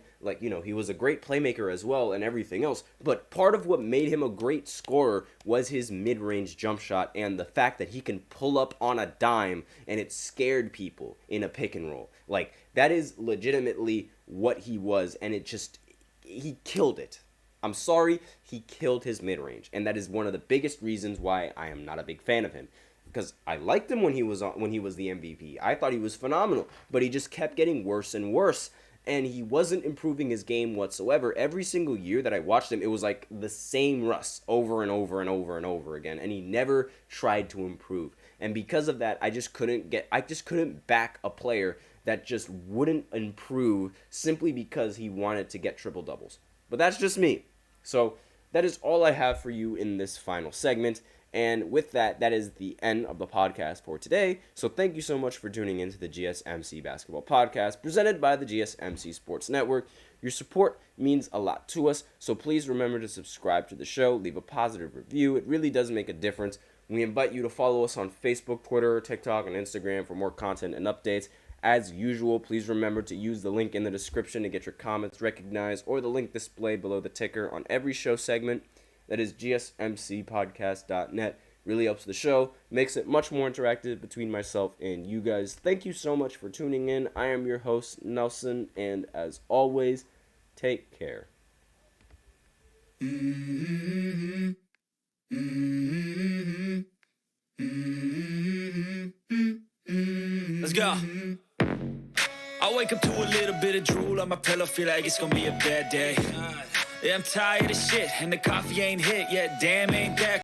he was a great playmaker as well and everything else, but part of what made him a great scorer was his mid-range jump shot and the fact that he can pull up on a dime and it scared people in a pick and roll. That is legitimately what he was, and he killed it. I'm sorry, he killed his mid-range, and that is one of the biggest reasons why I am not a big fan of him. Because I liked him when he was the MVP. I thought he was phenomenal, but he just kept getting worse and worse. And he wasn't improving his game whatsoever. Every single year that I watched him, it was like the same Russ over and over and over and over again. And he never tried to improve. And because of that, I just couldn't back a player that just wouldn't improve simply because he wanted to get triple doubles. But that's just me. So that is all I have for you in this final segment. And with that, that is the end of the podcast for today. So thank you so much for tuning into the GSMC Basketball Podcast, presented by the GSMC Sports Network. Your support means a lot to us, so please remember to subscribe to the show, leave a positive review. It really does make a difference. We invite you to follow us on Facebook, Twitter, TikTok, and Instagram for more content and updates. As usual, please remember to use the link in the description to get your comments recognized, or the link displayed below the ticker on every show segment. That is gsmcpodcast.net. Really helps the show, makes it much more interactive between myself and you guys. Thank you so much for tuning in. I am your host, Nelson, and as always, take care. Let's go. I wake up to a little bit of drool on my pillow, feel like it's gonna be a bad day. Yeah, I'm tired of shit, and the coffee ain't hit yet, damn ain't that